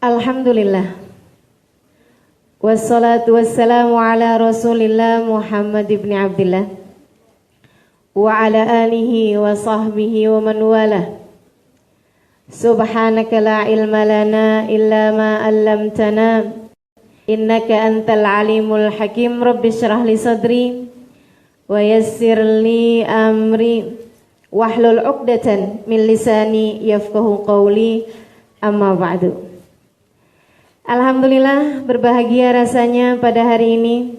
Alhamdulillah. Wassalatu wassalamu ala Rasulillah Muhammad ibn Abdillah wa ala alihi wa sahbihi wa man wala. Subhanaka la ilma lana illa ma 'allamtana innaka antal alimul hakim. Rabbi shrah li sadri wa yassir li amri wahlul 'uqdatan min lisani yafqahu qawli. Amma ba'du. Alhamdulillah, berbahagia rasanya pada hari ini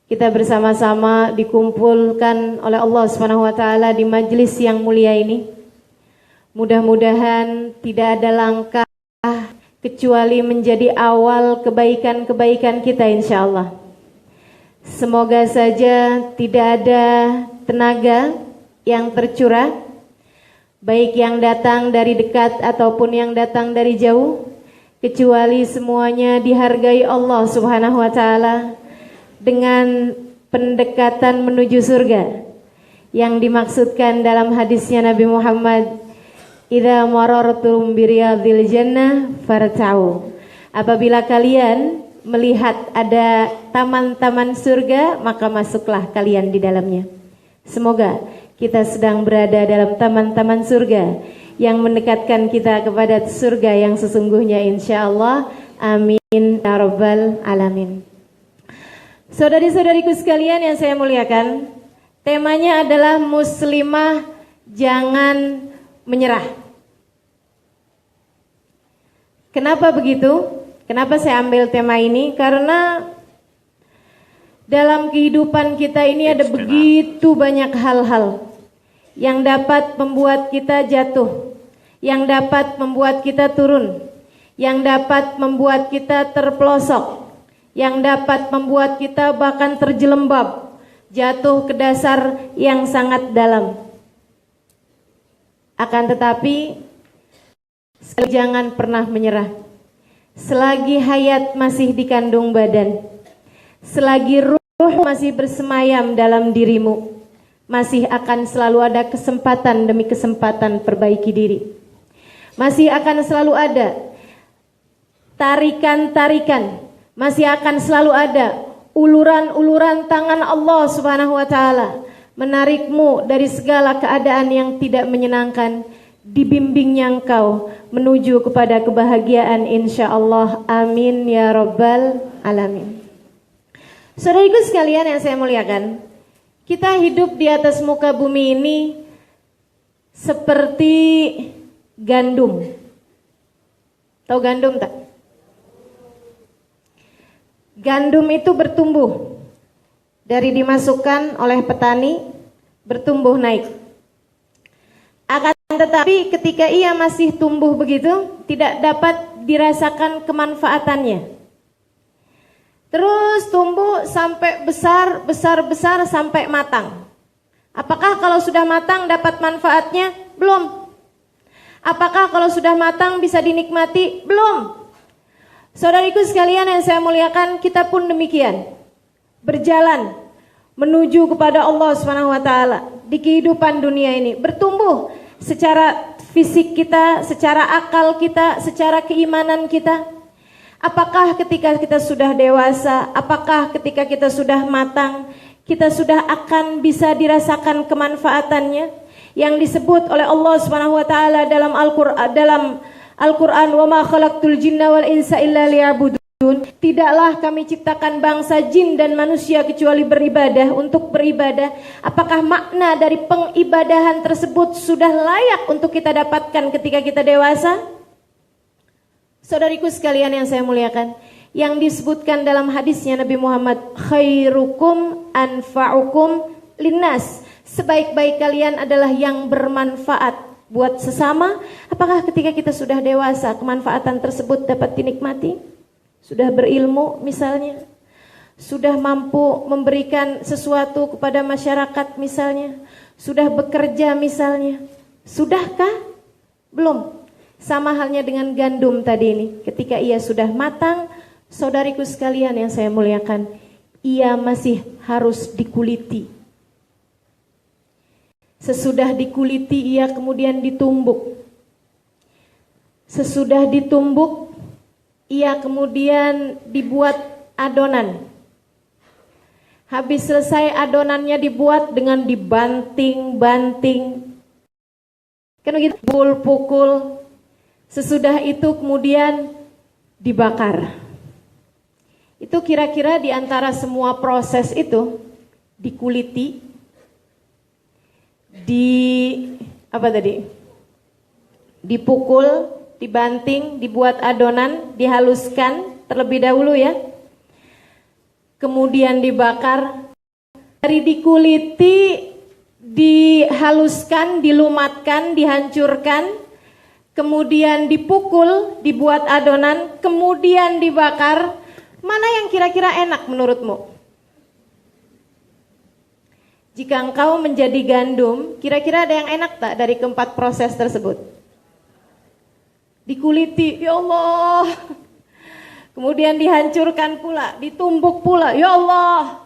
kita bersama-sama dikumpulkan oleh Allah Subhanahu wa taala di majelis yang mulia ini. Mudah-mudahan tidak ada langkah kecuali menjadi awal kebaikan-kebaikan kita insyaallah. Semoga saja tidak ada tenaga yang tercurah, baik yang datang dari dekat ataupun yang datang dari jauh, kecuali semuanya dihargai Allah Subhanahu wa taala dengan pendekatan menuju surga yang dimaksudkan dalam hadisnya Nabi Muhammad, idza marartum biriyadil jannah farta'u. Apabila kalian melihat ada taman-taman surga, maka masuklah kalian di dalamnya. Semoga kita sedang berada dalam taman-taman surga yang mendekatkan kita kepada surga yang sesungguhnya insyaallah. Amin ya rabbal alamin. Saudari-saudariku sekalian yang saya muliakan, temanya adalah muslimah jangan menyerah. Kenapa begitu? Kenapa saya ambil tema ini? Karena dalam kehidupan kita ini ada begitu banyak hal-hal yang dapat membuat kita jatuh, yang dapat membuat kita turun, yang dapat membuat kita terpelosok, yang dapat membuat kita bahkan terjelembab, jatuh ke dasar yang sangat dalam. Akan tetapi jangan pernah menyerah. Selagi hayat masih dikandung badan, selagi ruh masih bersemayam dalam dirimu, masih akan selalu ada kesempatan demi kesempatan perbaiki diri. Masih akan selalu ada tarikan-tarikan, masih akan selalu ada uluran-uluran tangan Allah Subhanahu wa taala menarikmu dari segala keadaan yang tidak menyenangkan, dibimbingnya engkau menuju kepada kebahagiaan insyaallah. Amin ya rabbal alamin. Saudariku sekalian yang saya muliakan, kita hidup di atas muka bumi ini seperti gandum. Tahu gandum tak? Gandum itu bertumbuh dari dimasukkan oleh petani, bertumbuh naik. Akan tetapi ketika ia masih tumbuh begitu, tidak dapat dirasakan kemanfaatannya. Terus tumbuh sampai besar sampai matang. Apakah kalau sudah matang dapat manfaatnya? Belum. Apakah kalau sudah matang bisa dinikmati? Belum. Saudariku sekalian yang saya muliakan, kita pun demikian. Berjalan menuju kepada Allah Subhanahu wa taala di kehidupan dunia ini, bertumbuh secara fisik kita, secara akal kita, secara keimanan kita. Apakah ketika kita sudah dewasa, apakah ketika kita sudah matang, kita sudah akan bisa dirasakan kemanfaatannya yang disebut oleh Allah Subhanahu wa taala dalam Al-Qur'an, wa ma khalaqtul jinna wal insa illa liya'budun. Tidaklah kami ciptakan bangsa jin dan manusia kecuali beribadah, untuk beribadah. Apakah makna dari pengibadahan tersebut sudah layak untuk kita dapatkan ketika kita dewasa? Saudariku sekalian yang saya muliakan, yang disebutkan dalam hadisnya Nabi Muhammad, khairukum anfa'ukum linnas, sebaik-baik kalian adalah yang bermanfaat buat sesama. Apakah ketika kita sudah dewasa kemanfaatan tersebut dapat dinikmati? Sudah berilmu misalnya, sudah mampu memberikan sesuatu kepada masyarakat misalnya, sudah bekerja misalnya, sudahkah? Belum. Sama halnya dengan gandum tadi ini, ketika ia sudah matang, saudariku sekalian yang saya muliakan, ia masih harus dikuliti. Sesudah dikuliti ia kemudian ditumbuk. Sesudah ditumbuk ia kemudian dibuat adonan. Habis selesai adonannya dibuat dengan dibanting-banting, kan begitu, pukul-pukul. Sesudah itu kemudian dibakar. Itu kira-kira di antara semua proses itu dikuliti, dipukul, dibanting, dibuat adonan, dihaluskan terlebih dahulu ya. Kemudian dibakar. Dari dikuliti, dihaluskan, dilumatkan, dihancurkan, kemudian dipukul, dibuat adonan, kemudian dibakar. Mana yang kira-kira enak menurutmu? Jika engkau menjadi gandum, kira-kira ada yang enak tak dari keempat proses tersebut? Dikuliti, ya Allah. Kemudian dihancurkan pula, ditumbuk pula, ya Allah.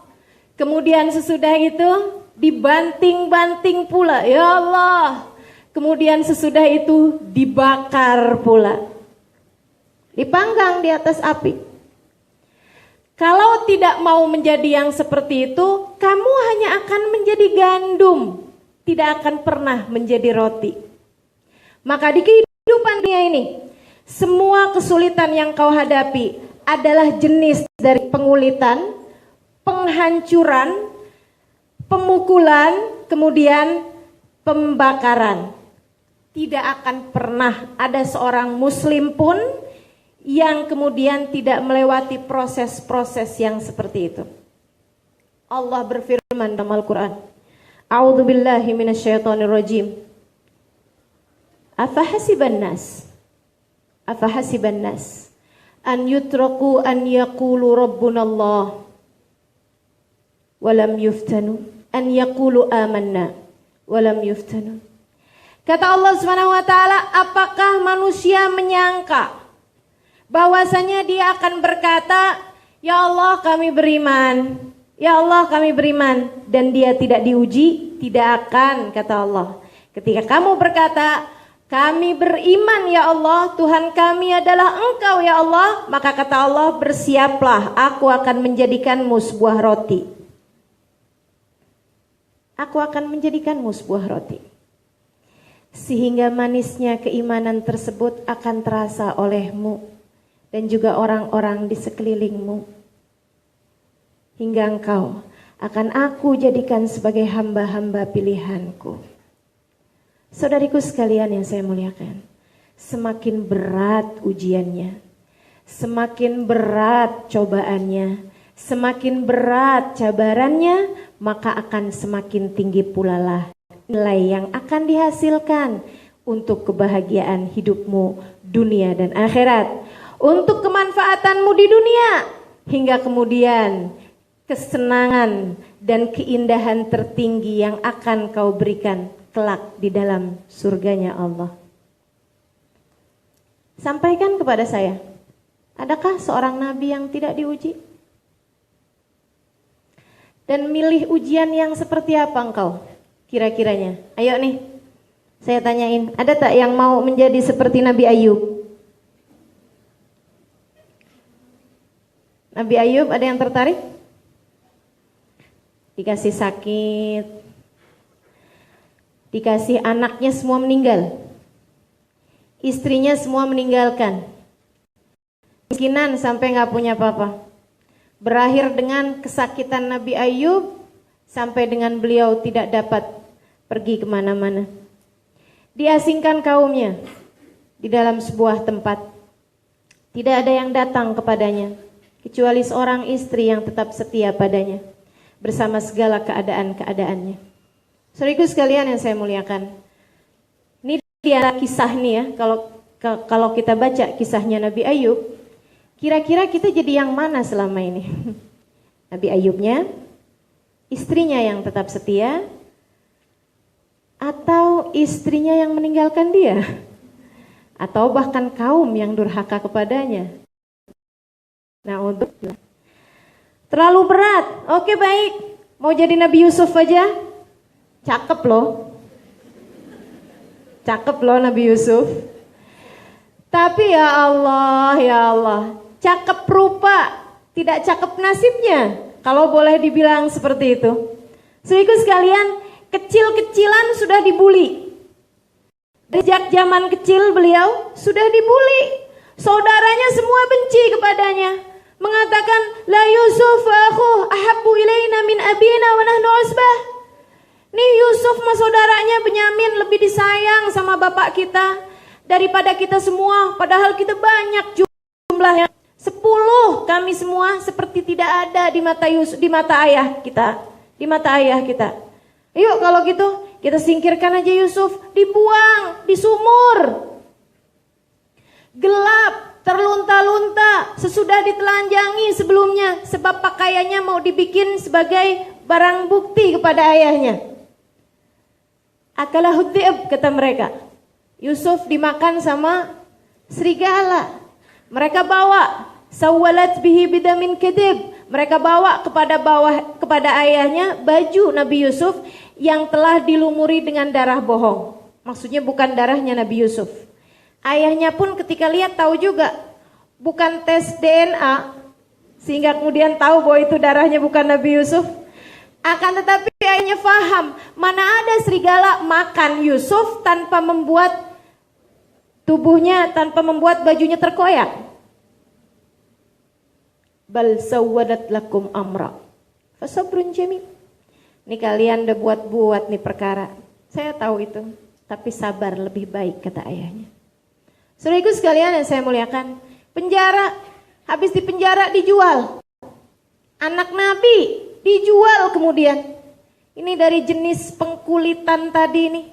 Kemudian sesudah itu dibanting-banting pula, ya Allah. Kemudian sesudah itu dibakar pula, dipanggang di atas api. Kalau tidak mau menjadi yang seperti itu, kamu hanya akan menjadi gandum, tidak akan pernah menjadi roti. Maka di kehidupan dunia ini, semua kesulitan yang kau hadapi adalah jenis dari pengulitan, penghancuran, pemukulan, kemudian pembakaran. Tidak akan pernah ada seorang muslim pun yang kemudian tidak melewati proses-proses yang seperti itu. Allah berfirman dalam Al-Quran, A'udzubillahi minasyaitonirrajim. Afahasiban nas an yutraku an yaqulu rabbunallah walam yuftanu an yaqulu amanna walam yuftanu. Kata Allah Subhanahu wa taala, apakah manusia menyangka bahwasanya dia akan berkata, ya Allah kami beriman, ya Allah kami beriman, dan dia tidak diuji? Tidak akan, kata Allah. Ketika kamu berkata, kami beriman ya Allah, Tuhan kami adalah Engkau ya Allah, maka kata Allah, bersiaplah, aku akan menjadikanmu sebuah roti. Aku akan menjadikanmu sebuah roti. Sehingga manisnya keimanan tersebut akan terasa olehmu dan juga orang-orang di sekelilingmu. Hingga engkau akan aku jadikan sebagai hamba-hamba pilihanku. Saudariku sekalian yang saya muliakan, semakin berat ujiannya, semakin berat cobaannya, semakin berat cabarannya, maka akan semakin tinggi pula lah nilai yang akan dihasilkan untuk kebahagiaan hidupmu dunia dan akhirat, untuk kemanfaatanmu di dunia, hingga kemudian kesenangan dan keindahan tertinggi yang akan kau berikan kelak di dalam surganya Allah. Sampaikan kepada saya, adakah seorang nabi yang tidak diuji? Dan milih ujian yang seperti apa engkau kira-kiranya? Ayo nih, saya tanyain, ada tak yang mau menjadi seperti Nabi Ayub? Nabi Ayub, ada yang tertarik? Dikasih sakit, dikasih anaknya semua meninggal, istrinya semua meninggalkan, miskinan sampai gak punya apa-apa. Berakhir dengan kesakitan Nabi Ayub sampai dengan beliau tidak dapat pergi kemana-mana. Diasingkan kaumnya di dalam sebuah tempat. Tidak ada yang datang kepadanya kecuali seorang istri yang tetap setia padanya bersama segala keadaan-keadaannya. Saudaraku sekalian yang saya muliakan, ini dia kisah nih ya. Kalau kita baca kisahnya Nabi Ayub, kira-kira kita jadi yang mana selama ini? Nabi Ayubnya, istrinya yang tetap setia, atau istrinya yang meninggalkan dia, atau bahkan kaum yang durhaka kepadanya? Nah, untuk terlalu berat. Oke, baik, mau jadi Nabi Yusuf aja, cakep loh Nabi Yusuf. Tapi ya Allah, cakep rupa, tidak cakep nasibnya. Kalau boleh dibilang seperti itu. Saudaraku sekalian, kecil-kecilan sudah dibully. Sejak zaman kecil beliau sudah dibully. Saudaranya semua benci kepadanya. Mengatakan, La Yusuf akhu ahabbu ilaina min abina wa nahnu usbah. Nih Yusuf sama saudaranya Benyamin lebih disayang sama bapak kita daripada kita semua. Padahal kita banyak jumlahnya. 10 kami semua seperti tidak ada di mata Yusuf, di mata ayah kita. Di mata ayah kita. Yuk kalau gitu kita singkirkan aja Yusuf. Dibuang di sumur. Gelap, terlunta-lunta, sesudah ditelanjangi sebelumnya. Sebab pakaiannya mau dibikin sebagai barang bukti kepada ayahnya. Akalah hudib, kata mereka. Yusuf dimakan sama serigala. Mereka bawa sawalat bihi bidamin kedib. Mereka bawa kepada ayahnya baju Nabi Yusuf yang telah dilumuri dengan darah bohong. Maksudnya bukan darahnya Nabi Yusuf. Ayahnya pun ketika lihat tahu juga, bukan tes DNA, sehingga kemudian tahu bahwa itu darahnya bukan Nabi Yusuf. Akan tetapi ayahnya faham, mana ada serigala makan Yusuf tanpa membuat tubuhnya, tanpa membuat bajunya terkoyak. Bal sawwadat lakum amra fasabrun jamil. Ini kalian udah buat-buat nih perkara. Saya tahu itu, tapi sabar lebih baik, kata ayahnya. Saudaraku sekalian yang saya muliakan, penjara, habis di penjara dijual. Anak Nabi dijual kemudian. Ini dari jenis pengkulitan tadi ini.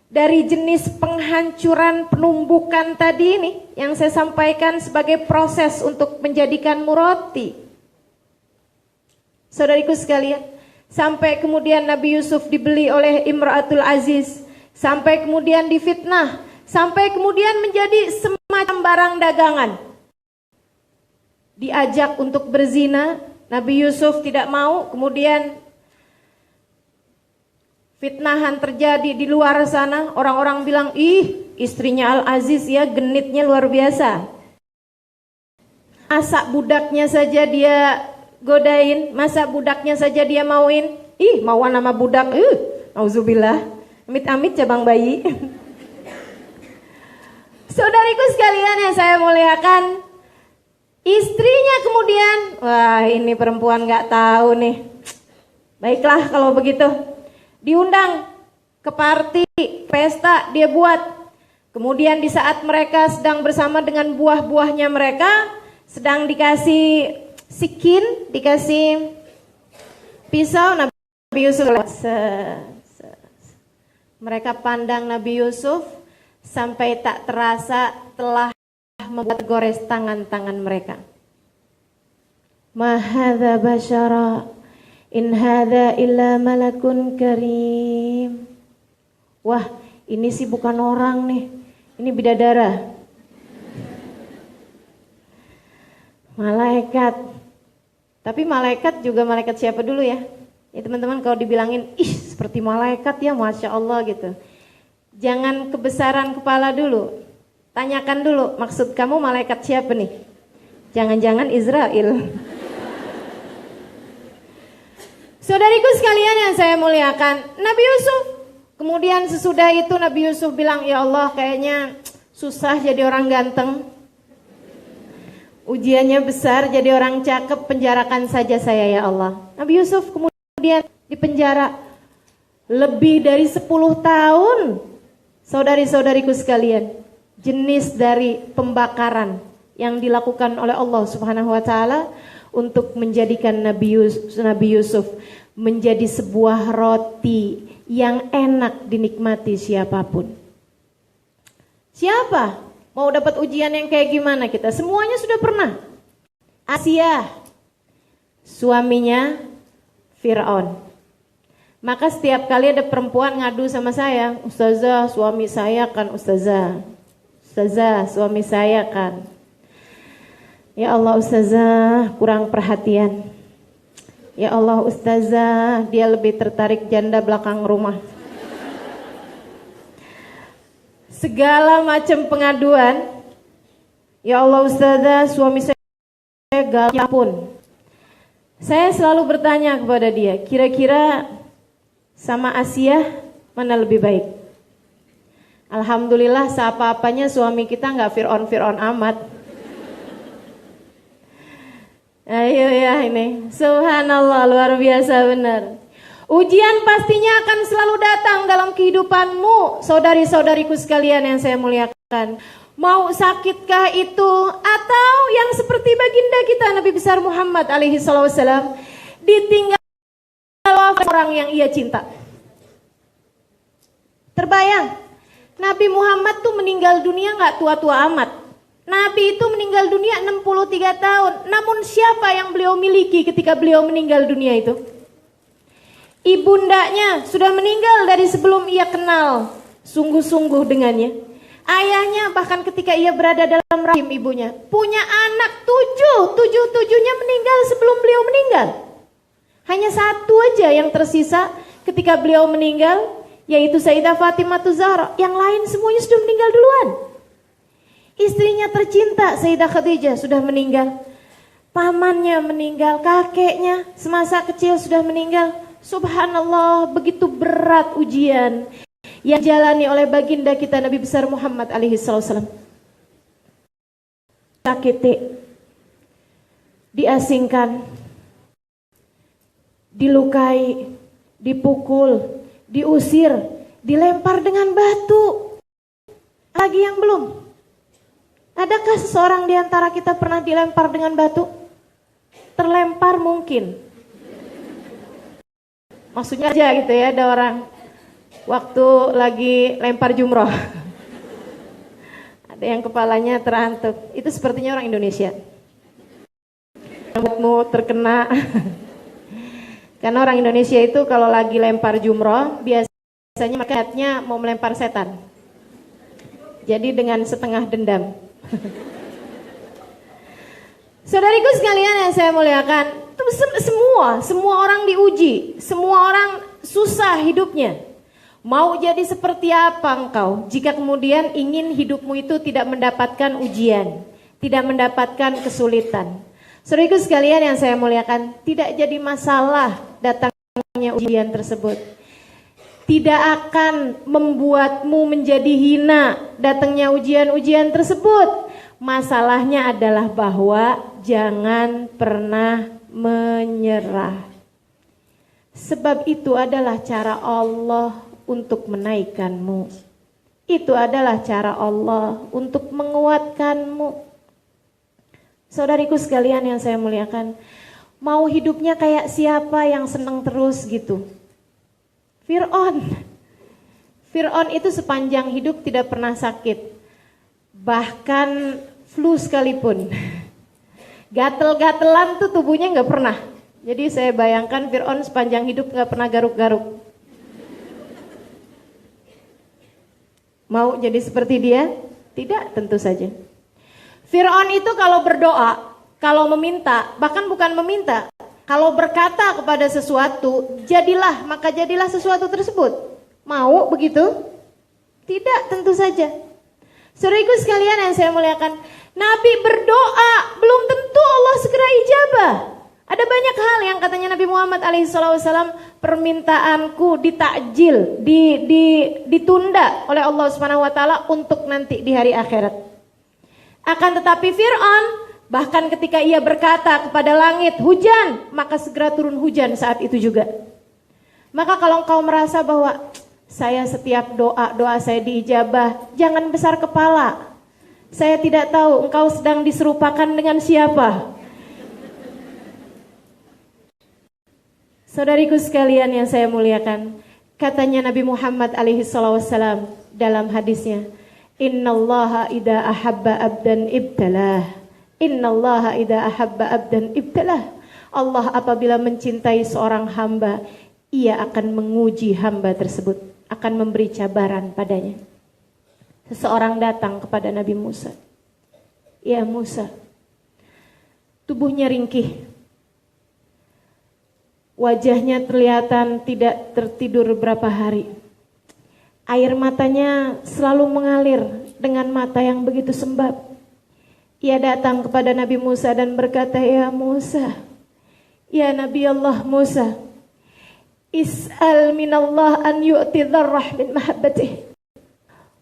Dari jenis penghancuran, penumbukan tadi ini yang saya sampaikan sebagai proses untuk menjadikan roti. Saudariku sekalian, sampai kemudian Nabi Yusuf dibeli oleh Imra'atul Aziz, sampai kemudian difitnah, sampai kemudian menjadi semacam barang dagangan. Diajak untuk berzina, Nabi Yusuf tidak mau, kemudian fitnahan terjadi di luar sana. Orang-orang bilang, ih istrinya Al-Aziz ya genitnya luar biasa. Masa budaknya saja dia godain, masa budaknya saja dia mauin. Ih mauan nama budak, auzubillah, amit-amit cabang bayi. Saudariku sekalian yang saya muliakan, istrinya kemudian, wah ini perempuan gak tahu nih. Baiklah kalau begitu. Diundang ke party, pesta dia buat. Kemudian di saat mereka sedang bersama dengan buah-buahnya mereka, sedang dikasih sikin, dikasih pisau, Nabi Yusuf. Mereka pandang Nabi Yusuf sampai tak terasa telah membuat gores tangan-tangan mereka. Ma hadza basyara in hadza illa malakun karim. Wah, ini sih bukan orang nih. Ini bidadara. Malaikat. Tapi malaikat juga malaikat siapa dulu ya? Ya teman-teman kalau dibilangin, ih seperti malaikat ya, Masya Allah gitu. Jangan kebesaran kepala dulu. Tanyakan dulu, maksud kamu malaikat siapa nih? Jangan-jangan Israel. Saudariku sekalian yang saya muliakan, Nabi Yusuf. Kemudian sesudah itu Nabi Yusuf bilang, ya Allah kayaknya susah jadi orang ganteng. Ujiannya besar jadi orang cakep, penjarakan saja saya ya Allah. Nabi Yusuf kemudian dipenjara lebih dari 10 tahun. Saudari-saudariku sekalian, jenis dari pembakaran yang dilakukan oleh Allah Subhanahu wa taala untuk menjadikan Nabi Yusuf menjadi sebuah roti yang enak dinikmati siapapun. Siapa mau dapat ujian yang kayak gimana kita? Semuanya sudah pernah. Asia, suaminya Fir'aun. Maka setiap kali ada perempuan ngadu sama saya, Ustazah suami saya kan, Ustazah suami saya kan. Ya Allah Ustazah kurang perhatian. Ya Allah Ustazah dia lebih tertarik janda belakang rumah. Segala macam pengaduan Ya Allah Ustazah, suami saya galak pun. Saya selalu bertanya kepada dia, kira-kira sama Asia mana lebih baik? Alhamdulillah seapa-apanya suami kita nggak Fir'aun amat. Ayo ya ini, subhanallah, luar biasa benar. Ujian pastinya akan selalu datang dalam kehidupanmu, saudari-saudariku sekalian yang saya muliakan. Mau sakitkah itu, atau yang seperti baginda kita Nabi besar Muhammad alaihi wasallam, ditinggal orang yang ia cinta. Terbayang, Nabi Muhammad tuh meninggal dunia nggak tua-tua amat. Nabi itu meninggal dunia 63 tahun. Namun siapa yang beliau miliki ketika beliau meninggal dunia itu? Ibundanya sudah meninggal dari sebelum ia kenal sungguh-sungguh dengannya. Ayahnya bahkan ketika ia berada dalam rahim ibunya punya anak tujuhnya meninggal sebelum beliau meninggal. Hanya satu aja yang tersisa ketika beliau meninggal, yaitu Sayyidah Fatimah Zahra. Yang lain semuanya sudah meninggal duluan. Istrinya tercinta Sayyidah Khadijah sudah meninggal. Pamannya meninggal, kakeknya semasa kecil sudah meninggal. Subhanallah, begitu berat ujian yang jalani oleh baginda kita Nabi besar Muhammad alaihi wasallam. Sakiti, diasingkan, dilukai, dipukul, diusir, dilempar dengan batu. Lagi yang belum. Adakah seseorang di antara kita pernah dilempar dengan batu? Terlempar mungkin. Maksudnya aja gitu ya, ada orang waktu lagi lempar jumroh. Ada yang kepalanya terantuk. Itu sepertinya orang Indonesia. Rambutmu terkena. Karena orang Indonesia itu kalau lagi lempar jumroh, biasanya makanya mau melempar setan. Jadi dengan setengah dendam. Saudariku sekalian yang saya muliakan, semua orang diuji, semua orang susah hidupnya. Mau jadi seperti apa engkau jika kemudian ingin hidupmu itu tidak mendapatkan ujian, tidak mendapatkan kesulitan? Saudariku sekalian yang saya muliakan, tidak jadi masalah datangnya ujian tersebut. Tidak akan membuatmu menjadi hina datangnya ujian-ujian tersebut. Masalahnya adalah bahwa jangan pernah menyerah. Sebab itu adalah cara Allah untuk menaikkanmu. Itu adalah cara Allah untuk menguatkanmu. Saudariku sekalian yang saya muliakan, mau hidupnya kayak siapa yang senang terus gitu? Fir'aun itu sepanjang hidup tidak pernah sakit. Bahkan flu sekalipun. Gatel-gatelan tuh tubuhnya gak pernah. Jadi saya bayangkan Fir'aun sepanjang hidup gak pernah garuk-garuk. Mau jadi seperti dia? Tidak, tentu saja. Fir'aun itu kalau berdoa, kalau meminta, bahkan bukan meminta, kalau berkata kepada sesuatu, jadilah, maka jadilah sesuatu tersebut. Mau begitu? Tidak, tentu saja. Saudaraku sekalian yang saya muliakan, Nabi berdoa, belum tentu Allah segera ijabah. Ada banyak hal yang katanya Nabi Muhammad alaihissalam, permintaanku ditakjil, ditunda oleh Allah Subhanahu wa taala untuk nanti di hari akhirat. Akan tetapi Fir'aun, bahkan ketika ia berkata kepada langit, hujan, maka segera turun hujan saat itu juga. Maka kalau engkau merasa bahwa saya setiap doa saya diijabah, jangan besar kepala. Saya tidak tahu engkau sedang diserupakan dengan siapa. Saudariku sekalian yang saya muliakan, katanya Nabi Muhammad alaihissalam dalam hadisnya, Innallaha idza ahabba abdan ibtalah. Innallaha idza ahabba abdan ibtalah. Allah apabila mencintai seorang hamba, ia akan menguji hamba tersebut, akan memberi cabaran padanya. Seseorang datang kepada Nabi Musa. Ya Musa, tubuhnya ringkih, wajahnya kelihatan tidak tertidur berapa hari. Air matanya selalu mengalir dengan mata yang begitu sembab. Ia datang kepada Nabi Musa dan berkata, "Ya Musa, ya Nabi Allah Musa, is'al minallah an yu'ti dzarrah min mahabbatih."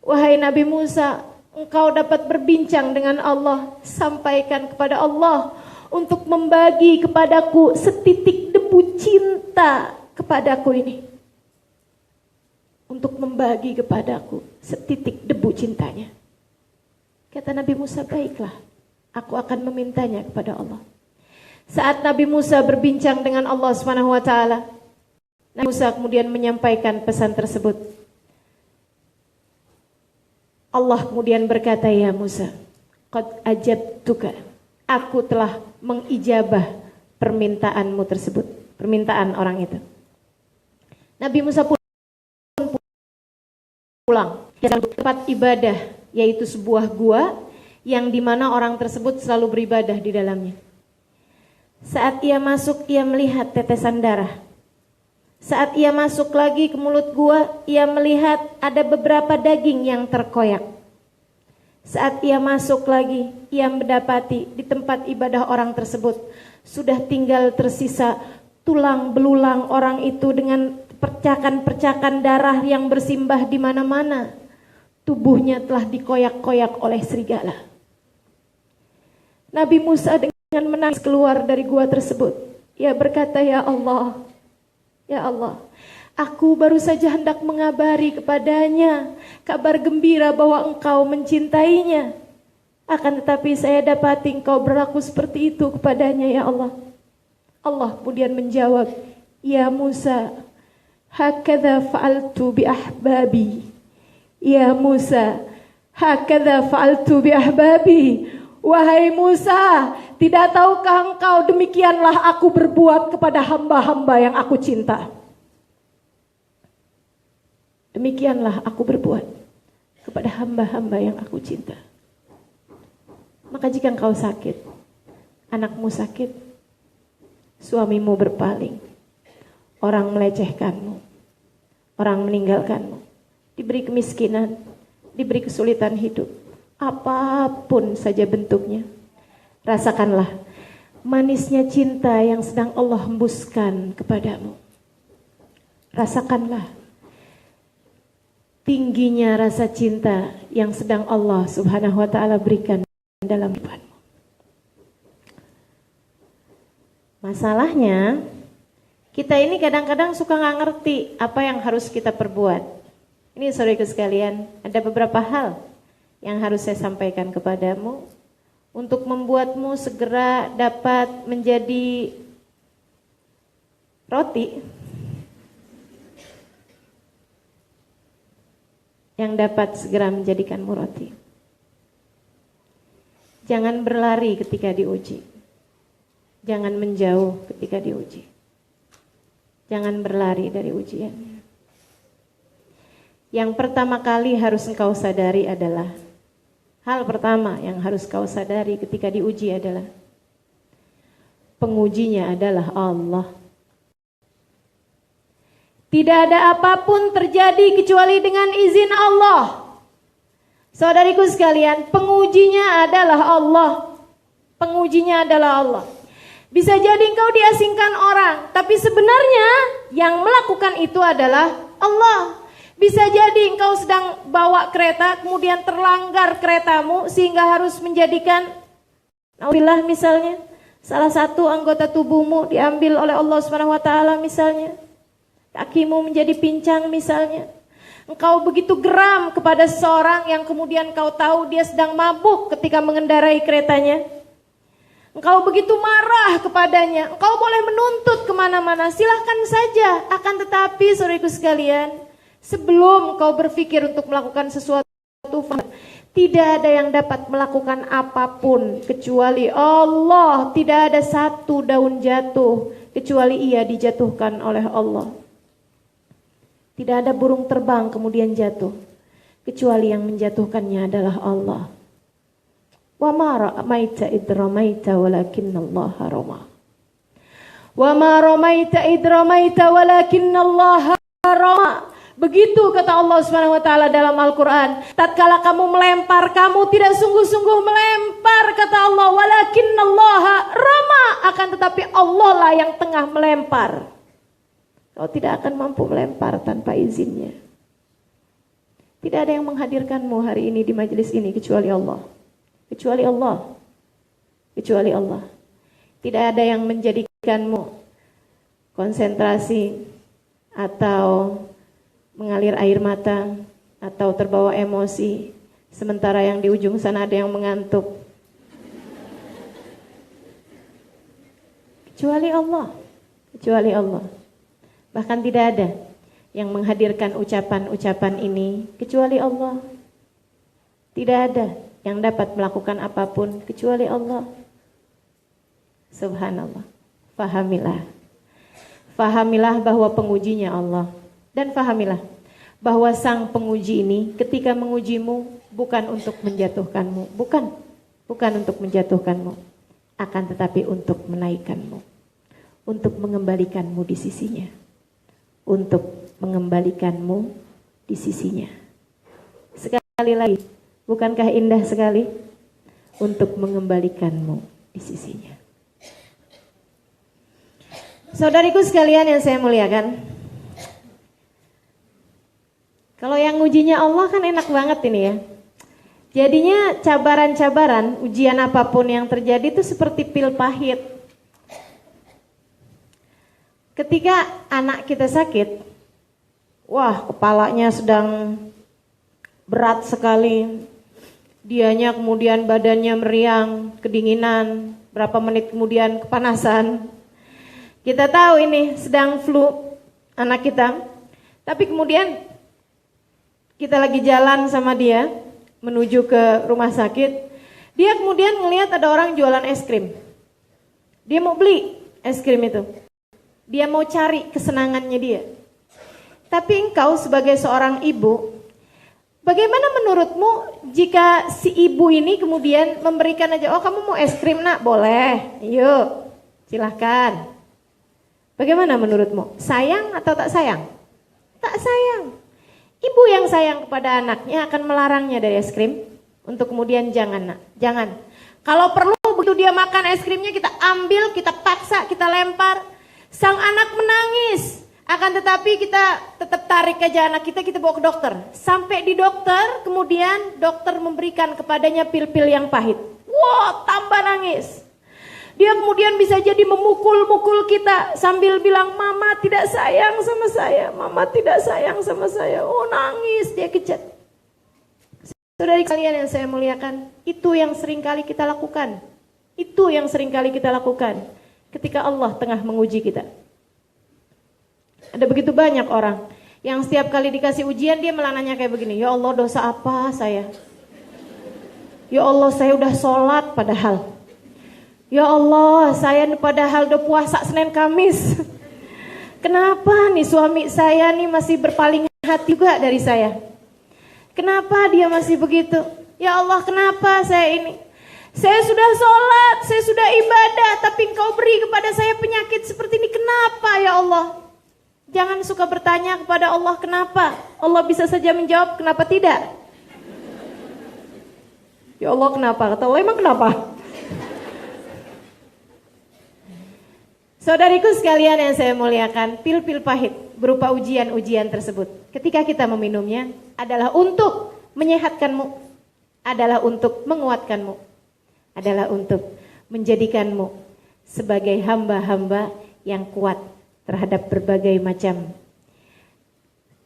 Wahai Nabi Musa, engkau dapat berbincang dengan Allah, sampaikan kepada Allah untuk membagi kepadaku setitik debu cinta kepadaku ini. Untuk membagi kepadaku setitik debu cintanya. Kata Nabi Musa, baiklah, aku akan memintanya kepada Allah. Saat Nabi Musa berbincang dengan Allah SWT, Nabi Musa kemudian menyampaikan pesan tersebut. Allah kemudian berkata, "Ya Musa, qad ajabtuka." Aku telah mengijabah permintaanmu tersebut, permintaan orang itu. Nabi Musa pun pulang ke tempat ibadah, yaitu sebuah gua yang dimana orang tersebut selalu beribadah di dalamnya. Saat ia masuk, ia melihat tetesan darah. Saat ia masuk lagi ke mulut gua, ia melihat ada beberapa daging yang terkoyak. Saat ia masuk lagi, ia mendapati di tempat ibadah orang tersebut sudah tinggal tersisa tulang belulang orang itu dengan percakan-percakan darah yang bersimbah di mana-mana. Tubuhnya telah dikoyak-koyak oleh serigala. Nabi Musa dengan menangis keluar dari gua tersebut. Ia berkata, "Ya Allah, ya Allah, aku baru saja hendak mengabari kepadanya kabar gembira bahwa engkau mencintainya. Akan tetapi saya dapati engkau berlaku seperti itu kepadanya, ya Allah." Allah kemudian menjawab, "Ya Musa, hakadha fa'altu bi ahbabi." Ya Musa, hakadha fa'altu bi ahbabi. Wahai Musa, tidak tahukah engkau demikianlah aku berbuat kepada hamba-hamba yang aku cinta. Demikianlah aku berbuat kepada hamba-hamba yang aku cinta. Maka jika engkau sakit, anakmu sakit, suamimu berpaling, orang melecehkanmu, orang meninggalkanmu, diberi kemiskinan, diberi kesulitan hidup, apapun saja bentuknya, rasakanlah manisnya cinta yang sedang Allah hembuskan kepadamu. Rasakanlah tingginya rasa cinta yang sedang Allah Subhanahu wa ta'ala berikan dalam hidupmu. Masalahnya, kita ini kadang-kadang suka nggak ngerti apa yang harus kita perbuat. Ini saudaraku sekalian, ada beberapa hal yang harus saya sampaikan kepadamu untuk membuatmu segera dapat menjadi roti yang dapat segera menjadikanmu roti. Jangan berlari ketika diuji. Jangan menjauh ketika diuji. Jangan berlari dari ujian. Yang pertama kali harus engkau sadari adalah, hal pertama yang harus kau sadari ketika diuji adalah, pengujinya adalah Allah. Tidak ada apapun terjadi kecuali dengan izin Allah. Saudariku sekalian, pengujinya adalah Allah. Pengujinya adalah Allah. Bisa jadi engkau diasingkan orang, tapi sebenarnya yang melakukan itu adalah Allah. Bisa jadi engkau sedang bawa kereta, kemudian terlanggar keretamu sehingga harus menjadikan, nauzubillah misalnya, salah satu anggota tubuhmu diambil oleh Allah Subhanahu wa taala misalnya. Kakimu menjadi pincang misalnya. Engkau begitu geram kepada seseorang yang kemudian kau tahu dia sedang mabuk ketika mengendarai keretanya. Engkau begitu marah kepadanya. Engkau boleh menuntut kemana-mana, silahkan saja. Akan tetapi saudaraku sekalian, sebelum kau berpikir untuk melakukan sesuatu, tidak ada yang dapat melakukan apapun kecuali Allah. Tidak ada satu daun jatuh kecuali ia dijatuhkan oleh Allah. Tidak ada burung terbang kemudian jatuh kecuali yang menjatuhkannya adalah Allah. Wa ma ramaita id ramaita walakinallaha rama. Wa ma ramaita id ramaita walakinallaha rama. Begitu kata Allah SWT dalam Al-Quran. Tatkala kamu melempar, kamu tidak sungguh-sungguh melempar, kata kata Allah, walakinnallaha rama, akan tetapi Allah lah yang tengah melempar. Kau tidak akan mampu melempar tanpa izinnya. Tidak ada yang menghadirkanmu hari ini di majelis ini kecuali Allah. Kecuali Allah. Kecuali Allah. Tidak ada yang menjadikanmu konsentrasi atau mengalir air mata atau terbawa emosi, sementara yang di ujung sana ada yang mengantuk. Kecuali Allah. Kecuali Allah. Bahkan tidak ada yang menghadirkan ucapan-ucapan ini kecuali Allah. Tidak ada yang dapat melakukan apapun kecuali Allah. Subhanallah. Fahamilah. Fahamilah bahwa pengujinya Allah. Dan fahamilah bahwa sang penguji ini ketika mengujimu bukan untuk menjatuhkanmu. Bukan untuk menjatuhkanmu. Akan tetapi untuk menaikkanmu. Untuk mengembalikanmu di sisinya. Untuk mengembalikanmu di sisinya. Sekali lagi, bukankah indah sekali? Untuk mengembalikanmu di sisinya. Saudariku sekalian yang saya muliakan, kalau yang ujinya Allah kan enak banget ini ya. Jadinya cabaran-cabaran, ujian apapun yang terjadi itu seperti pil pahit. Ketika anak kita sakit, wah kepalanya sedang berat sekali, dianya kemudian badannya meriang, kedinginan, berapa menit kemudian kepanasan. Kita tahu ini sedang flu anak kita, tapi kemudian kita lagi jalan sama dia menuju ke rumah sakit, dia kemudian ngelihat ada orang jualan es krim. Dia mau beli es krim itu. Dia mau cari kesenangannya dia. Tapi engkau sebagai seorang ibu, bagaimana menurutmu jika si ibu ini kemudian memberikan aja, oh kamu mau es krim nak? Boleh, yuk silahkan. Bagaimana menurutmu? Sayang atau tak sayang? Tak sayang. Ibu yang sayang kepada anaknya akan melarangnya dari es krim. Untuk kemudian jangan nak, jangan. Kalau perlu begitu dia makan es krimnya kita ambil, kita paksa, kita lempar. Sang anak menangis. Akan tetapi kita tetap tarik aja anak kita bawa ke dokter. Sampai di dokter, kemudian dokter memberikan kepadanya pil-pil yang pahit. Wah, tambah nangis. Dia kemudian bisa jadi memukul-mukul kita sambil bilang, mama tidak sayang sama saya, mama tidak sayang sama saya. Oh nangis, dia kejat. Saudari kalian yang saya muliakan, itu yang sering kali kita lakukan. Itu yang sering kali kita lakukan ketika Allah tengah menguji kita. Ada begitu banyak orang yang setiap kali dikasih ujian dia malah nanya kayak begini, ya Allah dosa apa saya? Ya Allah saya udah sholat padahal. Ya Allah, saya padahal udah puasa Senin Kamis. Kenapa nih suami saya nih masih berpaling hati juga dari saya? Kenapa dia masih begitu? Ya Allah, kenapa saya ini? Saya sudah sholat, saya sudah ibadah, tapi Engkau beri kepada saya penyakit seperti ini. Kenapa ya Allah? Jangan suka bertanya kepada Allah kenapa. Allah bisa saja menjawab kenapa tidak. Ya Allah kenapa? Kata Allah emang kenapa? Saudariku sekalian yang saya muliakan, pil-pil pahit berupa ujian-ujian tersebut, ketika kita meminumnya adalah untuk menyehatkanmu, adalah untuk menguatkanmu, adalah untuk menjadikanmu sebagai hamba-hamba yang kuat terhadap berbagai macam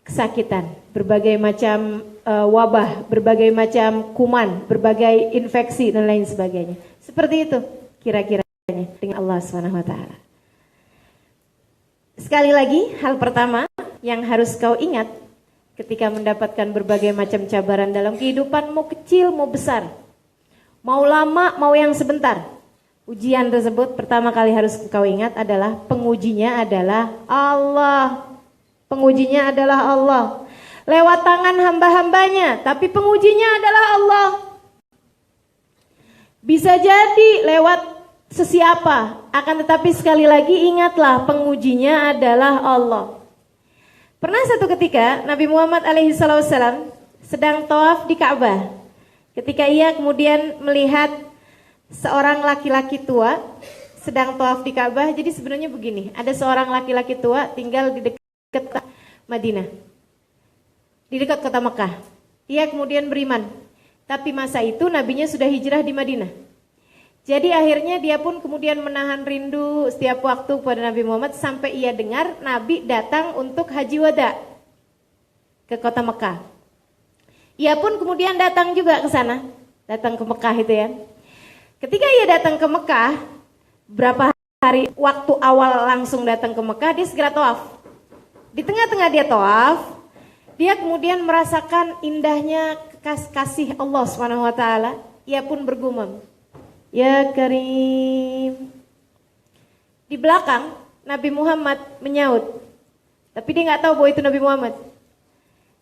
kesakitan, berbagai macam wabah, berbagai macam kuman, berbagai infeksi dan lain sebagainya. Seperti itu kira-kiranya dengan Allah SWT. Sekali lagi, hal pertama yang harus kau ingat ketika mendapatkan berbagai macam cabaran dalam kehidupan, mau kecil mau besar, mau lama mau yang sebentar, ujian tersebut pertama kali harus kau ingat adalah pengujinya adalah Allah. Pengujinya adalah Allah. Lewat tangan hamba-hambanya, tapi pengujinya adalah Allah. Bisa jadi lewat sesiapa, akan tetapi sekali lagi ingatlah pengujinya adalah Allah. Pernah satu ketika Nabi Muhammad alaihissalam sedang tawaf di Ka'bah. Ketika ia kemudian melihat seorang laki-laki tua sedang tawaf di Ka'bah. Jadi sebenarnya begini, ada seorang laki-laki tua tinggal di dekat Madinah, di dekat kota Mekah. Dia kemudian beriman, tapi masa itu nabinya sudah hijrah di Madinah. Jadi akhirnya dia pun kemudian menahan rindu setiap waktu kepada Nabi Muhammad sampai ia dengar Nabi datang untuk haji wada ke kota Mekah. Ia pun kemudian datang juga ke sana, datang ke Mekah itu ya. Ketika ia datang ke Mekah, berapa hari waktu awal langsung datang ke Mekah, dia segera tawaf. Di tengah-tengah dia tawaf, dia kemudian merasakan indahnya kasih Allah SWT. Ia pun bergumam, Ya Karim. Di belakang Nabi Muhammad menyaut, tapi dia nggak tahu bahwa itu Nabi Muhammad.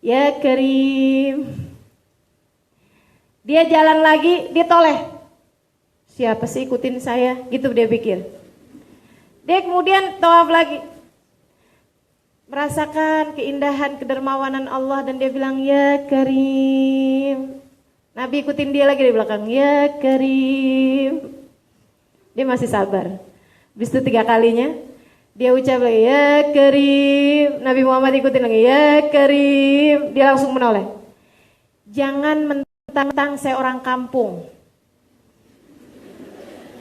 Ya Karim. Dia jalan lagi, dia toleh. Siapa sih ikutin saya? Gitu dia pikir. Dia kemudian tawaf lagi, merasakan keindahan kedermawanan Allah, dan dia bilang Ya Karim. Nabi ikutin dia lagi di belakang, Ya Karim. Dia masih sabar. Habis itu 3 kalinya dia ucap lagi, Ya Karim. Nabi Muhammad ikutin lagi, Ya Karim. Dia langsung menoleh. Jangan mentang-mentang saya orang kampung,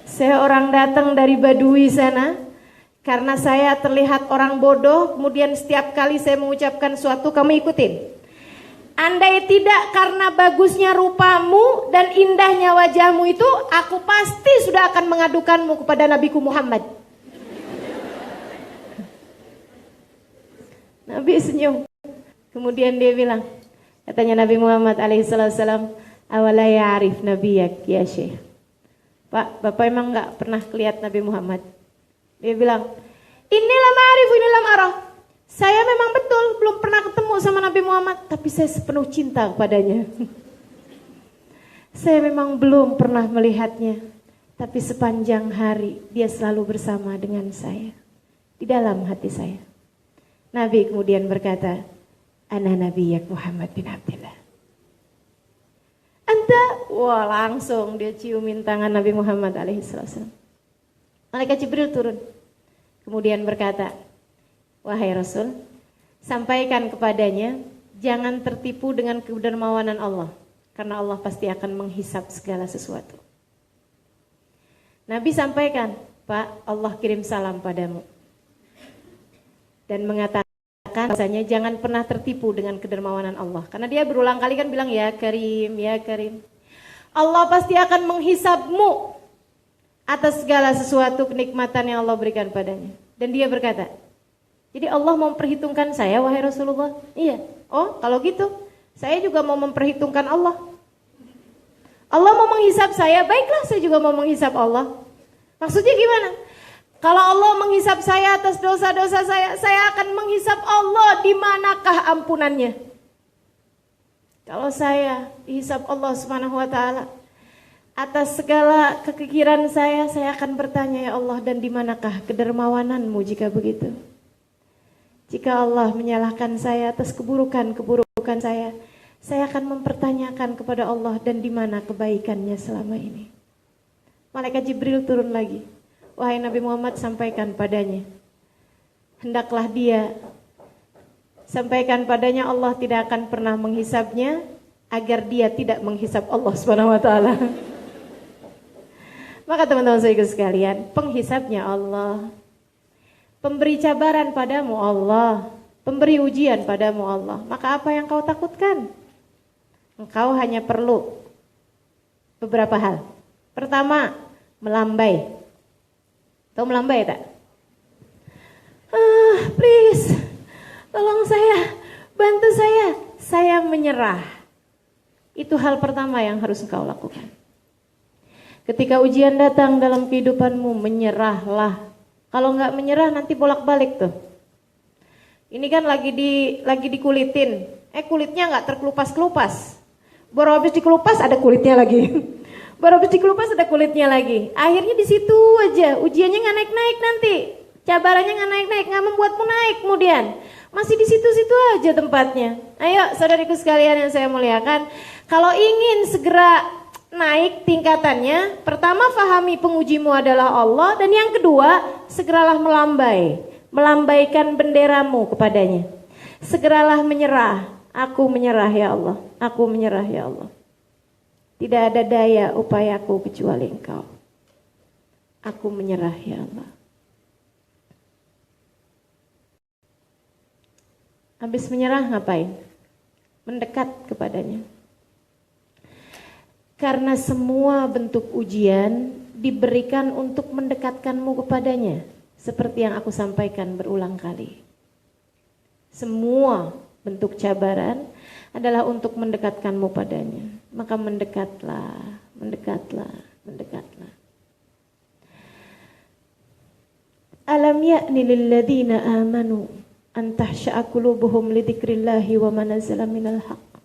saya orang datang dari Badui sana, karena saya terlihat orang bodoh, kemudian setiap kali saya mengucapkan suatu kamu ikutin. Andai tidak karena bagusnya rupamu dan indahnya wajahmu itu, aku pasti sudah akan mengadukanmu kepada Nabiku Muhammad. Nabi senyum. Kemudian dia bilang, katanya Nabi Muhammad alaihissalam, awala ya'rif nabiyak ya Syekh. Pak, Bapak emang gak pernah lihat Nabi Muhammad? Dia bilang, inilah ma'arif, inilah marah. Saya memang betul belum pernah ketemu sama Nabi Muhammad, tapi saya sepenuh cinta kepadanya. Saya memang belum pernah melihatnya, tapi sepanjang hari dia selalu bersama dengan saya di dalam hati saya. Nabi kemudian berkata, Ana Nabiyyak Muhammad bin Abdillah. Anta, wah langsung dia ciumin tangan Nabi Muhammad alaihissalam. Malaikat Jibril turun, kemudian berkata, wahai Rasul, sampaikan kepadanya, jangan tertipu dengan kedermawanan Allah, karena Allah pasti akan menghisap segala sesuatu. Nabi sampaikan, Pak, Allah kirim salam padamu, dan mengatakan bahasanya jangan pernah tertipu dengan kedermawanan Allah, karena dia berulang kali kan bilang Ya Karim, Ya Karim. Allah pasti akan menghisapmu atas segala sesuatu kenikmatan yang Allah berikan padanya. Dan dia berkata, jadi Allah mau memperhitungkan saya, wahai Rasulullah? Iya. Oh, kalau gitu, saya juga mau memperhitungkan Allah. Allah mau menghisap saya, baiklah saya juga mau menghisap Allah. Maksudnya gimana? Kalau Allah menghisap saya atas dosa-dosa saya akan menghisap Allah di manakah ampunannya. Kalau saya dihisap Allah Subhanahu wa taala atas segala kekikiran saya akan bertanya, ya Allah, dan di manakah kedermawananmu jika begitu? Jika Allah menyalahkan saya atas keburukan saya akan mempertanyakan kepada Allah, dan di mana kebaikannya selama ini. Malaikat Jibril turun lagi. Wahai Nabi Muhammad, sampaikan padanya, hendaklah dia sampaikan padanya Allah tidak akan pernah menghisapnya agar dia tidak menghisap Allah Subhanahu wa taala. Maka teman-teman saya sekalian, penghisapnya Allah, pemberi cabaran padamu Allah, pemberi ujian padamu Allah. Maka apa yang kau takutkan? Engkau hanya perlu beberapa hal. Pertama, melambai. Tahu melambai tak? Please, tolong saya, bantu saya menyerah. Itu hal pertama yang harus engkau lakukan. Ketika ujian datang dalam kehidupanmu, menyerahlah. Kalau nggak menyerah nanti bolak-balik tuh. Ini kan lagi dikulitin, kulitnya nggak terkelupas-kelupas. Baru habis dikelupas ada kulitnya lagi. Baru habis dikelupas ada kulitnya lagi. Akhirnya di situ aja, ujiannya nggak naik-naik nanti, cabarannya nggak naik-naik, nggak membuatmu naik kemudian. Masih di situ-situ aja tempatnya. Ayo saudariku sekalian yang saya muliakan, kalau ingin segera naik tingkatannya. Pertama, fahami pengujimu adalah Allah, dan yang kedua, segeralah melambaikan benderamu kepadanya. Segeralah menyerah. Aku menyerah ya Allah, aku menyerah ya Allah. Tidak ada daya upayaku kecuali Engkau. Aku menyerah ya Allah. Habis menyerah ngapain? Mendekat kepadanya. Karena semua bentuk ujian diberikan untuk mendekatkanmu kepadanya. Seperti yang aku sampaikan berulang kali. Semua bentuk cabaran adalah untuk mendekatkanmu padanya. Maka mendekatlah. Alam ya'ni lilladzina amanu an tahsha'a qulubuhum li dzikrillahi wa ma nazala minal haqq.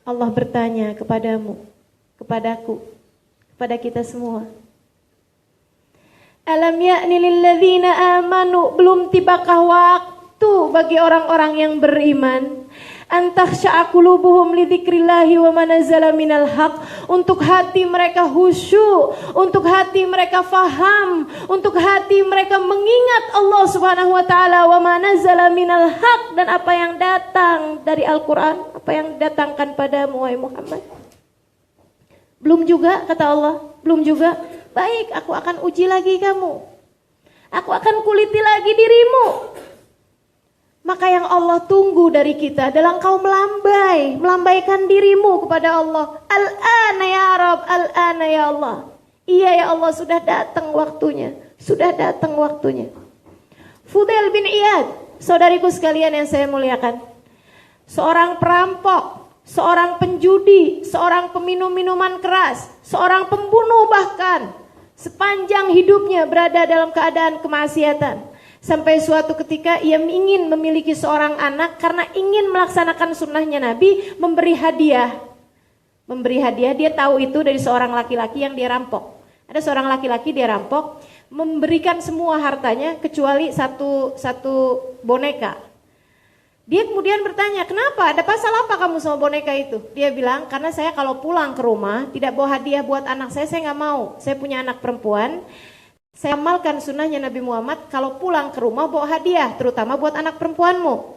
Allah bertanya kepadamu, kepadaku, kepada kita semua. Alam ya'ni lilladzina amanu, belum tibakah waktu bagi orang-orang yang beriman, antakhsha'a qulubuhum li dzikrillahi wa ma nazala minal haqq, untuk hati mereka khusyuk, untuk hati mereka faham, untuk hati mereka mengingat Allah Subhanahu wa taala, wa ma nazala minal haqq, dan apa yang datang dari Al-Qur'an, apa yang didatangkan padamu wahai Muhammad. Belum juga, kata Allah, belum juga. Baik, aku akan uji lagi kamu. Aku akan kuliti lagi dirimu. Maka yang Allah tunggu dari kita adalah engkau melambaikan dirimu kepada Allah. Al-ana ya Rabb, al-ana ya Allah. Iya ya Allah, sudah datang waktunya. Sudah datang waktunya. Fudail bin Iyad, saudariku sekalian yang saya muliakan. Seorang perampok, seorang penjudi, seorang peminum minuman keras, seorang pembunuh bahkan. Sepanjang hidupnya berada dalam keadaan kemaksiatan. Sampai suatu ketika ia ingin memiliki seorang anak karena ingin melaksanakan sunnahnya Nabi, memberi hadiah. Memberi hadiah, dia tahu itu dari seorang laki-laki yang dia rampok. Ada seorang laki-laki dia rampok, memberikan semua hartanya kecuali satu boneka. Dia kemudian bertanya, kenapa? Ada pasal apa kamu sama boneka itu? Dia bilang, karena saya kalau pulang ke rumah tidak bawa hadiah buat anak saya nggak mau. Saya punya anak perempuan. Saya amalkan sunnahnya Nabi Muhammad, kalau pulang ke rumah bawa hadiah, terutama buat anak perempuanmu.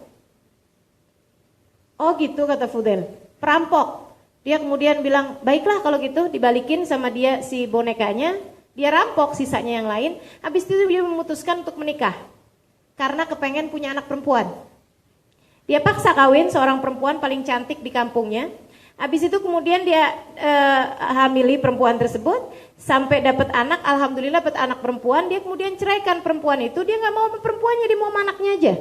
Oh gitu, kata Fudail, perampok. Dia kemudian bilang, baiklah kalau gitu, dibalikin sama dia si bonekanya, dia rampok sisanya yang lain. Habis itu dia memutuskan untuk menikah, karena kepengen punya anak perempuan. Dia paksa kawin seorang perempuan paling cantik di kampungnya. Habis itu kemudian dia hamili perempuan tersebut, sampai dapat anak, alhamdulillah dapat anak perempuan. Dia kemudian ceraikan perempuan itu, dia nggak mau sama perempuannya, dia mau sama anaknya aja.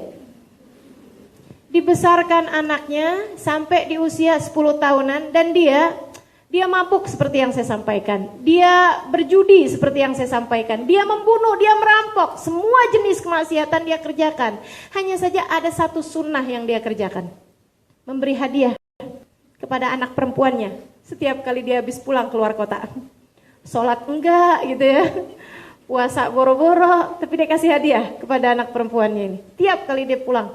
Dibesarkan anaknya sampai di usia 10 tahunan, dan dia mabuk seperti yang saya sampaikan. Dia berjudi seperti yang saya sampaikan. Dia membunuh, dia merampok, semua jenis kemaksiatan dia kerjakan. Hanya saja ada satu sunnah yang dia kerjakan, memberi hadiah kepada anak perempuannya setiap kali dia habis pulang keluar kota. Sholat enggak gitu ya, puasa boro-boro, tapi dia kasih hadiah kepada anak perempuannya ini tiap kali dia pulang.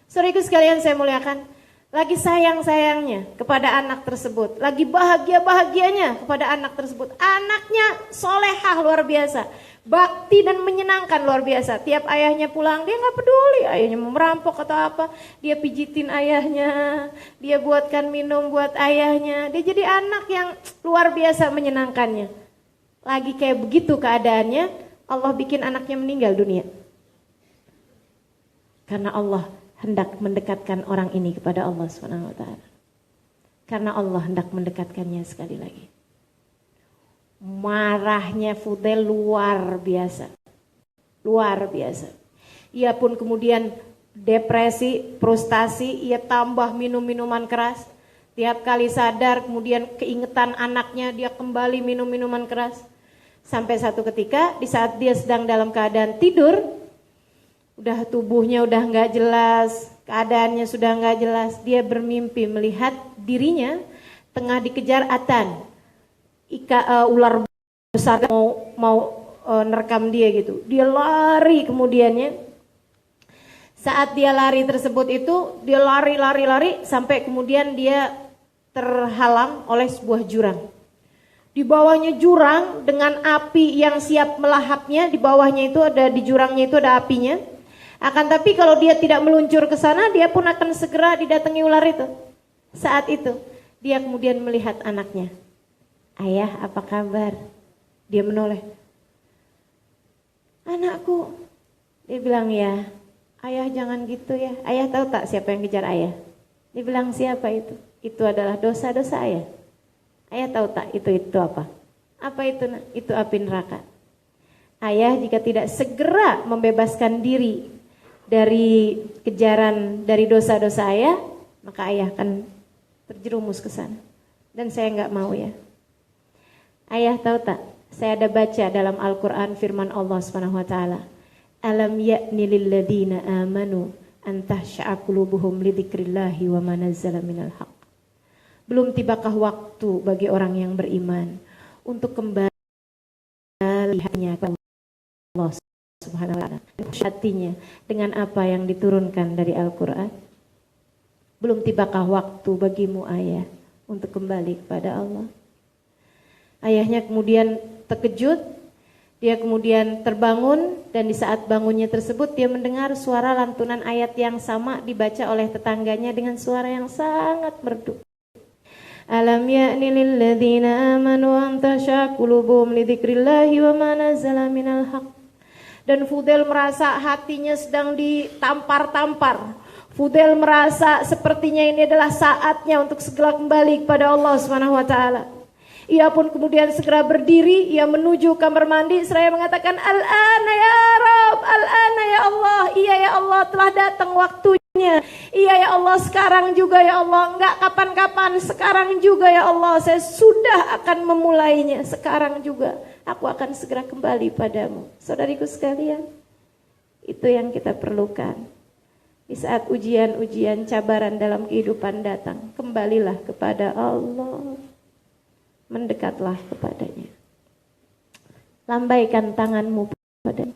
Saudaraku sekalian saya muliakan, lagi sayang-sayangnya kepada anak tersebut, lagi bahagia-bahagianya kepada anak tersebut. Anaknya solehah luar biasa, bakti dan menyenangkan luar biasa. Tiap ayahnya pulang dia nggak peduli ayahnya mau merampok atau apa, dia pijitin ayahnya, dia buatkan minum buat ayahnya. Dia jadi anak yang luar biasa menyenangkannya. Lagi kayak begitu keadaannya, Allah bikin anaknya meninggal dunia. Karena Allah hendak mendekatkan orang ini kepada Allah SWT. Karena Allah hendak mendekatkannya sekali lagi. Marahnya Fudail luar biasa. Luar biasa. Ia pun kemudian depresi, frustasi, ia tambah minum minuman keras. Tiap kali sadar kemudian keingetan anaknya, dia kembali minum minuman keras. Sampai satu ketika di saat dia sedang dalam keadaan tidur, udah tubuhnya udah nggak jelas, keadaannya sudah nggak jelas, dia bermimpi melihat dirinya tengah dikejar atan, ular besar mau nerekam dia gitu. Dia lari kemudiannya. Saat dia lari tersebut itu, dia lari sampai kemudian dia terhalang oleh sebuah jurang. Di bawahnya jurang dengan api yang siap melahapnya, di bawahnya itu ada, di jurangnya itu ada apinya. Akan tapi kalau dia tidak meluncur ke sana, dia pun akan segera didatangi ular itu. Saat itu, dia kemudian melihat anaknya. Ayah, apa kabar? Dia menoleh. Anakku. Dia bilang, ya, ayah jangan gitu ya. Ayah tahu tak siapa yang kejar ayah? Dia bilang, siapa itu? Itu adalah dosa-dosa ayah. Ayah tahu tak itu apa? Apa itu? Itu api neraka. Ayah jika tidak segera membebaskan diri dari kejaran dari dosa-dosa ayah, maka ayah akan terjerumus ke sana. Dan saya nggak mau ya. Ayah tahu tak? Saya ada baca dalam Al-Quran firman Allah SWT. Alam ya'ni lilladzina amanu an tahsha'a qulubuhum lidzikrillahi wa ma nazzala minal haqq. Belum tibakah waktu bagi orang yang beriman untuk kembali hanya kepada Allah Subhanahu wa taala, hatinya dengan apa yang diturunkan dari Al-Qur'an. Belum tibakah waktu bagimu ayah untuk kembali kepada Allah. Ayahnya kemudian terkejut, dia kemudian terbangun dan di saat bangunnya tersebut dia mendengar suara lantunan ayat yang sama dibaca oleh tetangganya dengan suara yang sangat merdu. Alam ya'ni lilladzina amanu an tasha qulubuhum lidzikrillahi wa ma nazzala minal haqq. Dan Fudel merasa hatinya sedang ditampar-tampar. Fudel merasa sepertinya ini adalah saatnya untuk segera kembali kepada Allah Subhanahu wa taala. Ia pun kemudian segera berdiri, ia menuju kamar mandi seraya mengatakan, Al-ana ya Rabb, Al-ana ya Allah. Iya ya Allah, telah datang waktunya. Iya ya Allah, sekarang juga ya Allah. Enggak kapan-kapan, sekarang juga ya Allah. Saya sudah akan memulainya, sekarang juga. Aku akan segera kembali padamu. Saudariku sekalian, itu yang kita perlukan. Di saat ujian-ujian cabaran dalam kehidupan datang, kembalilah kepada Allah. Mendekatlah kepadanya. Lambaikan tanganmu kepadanya.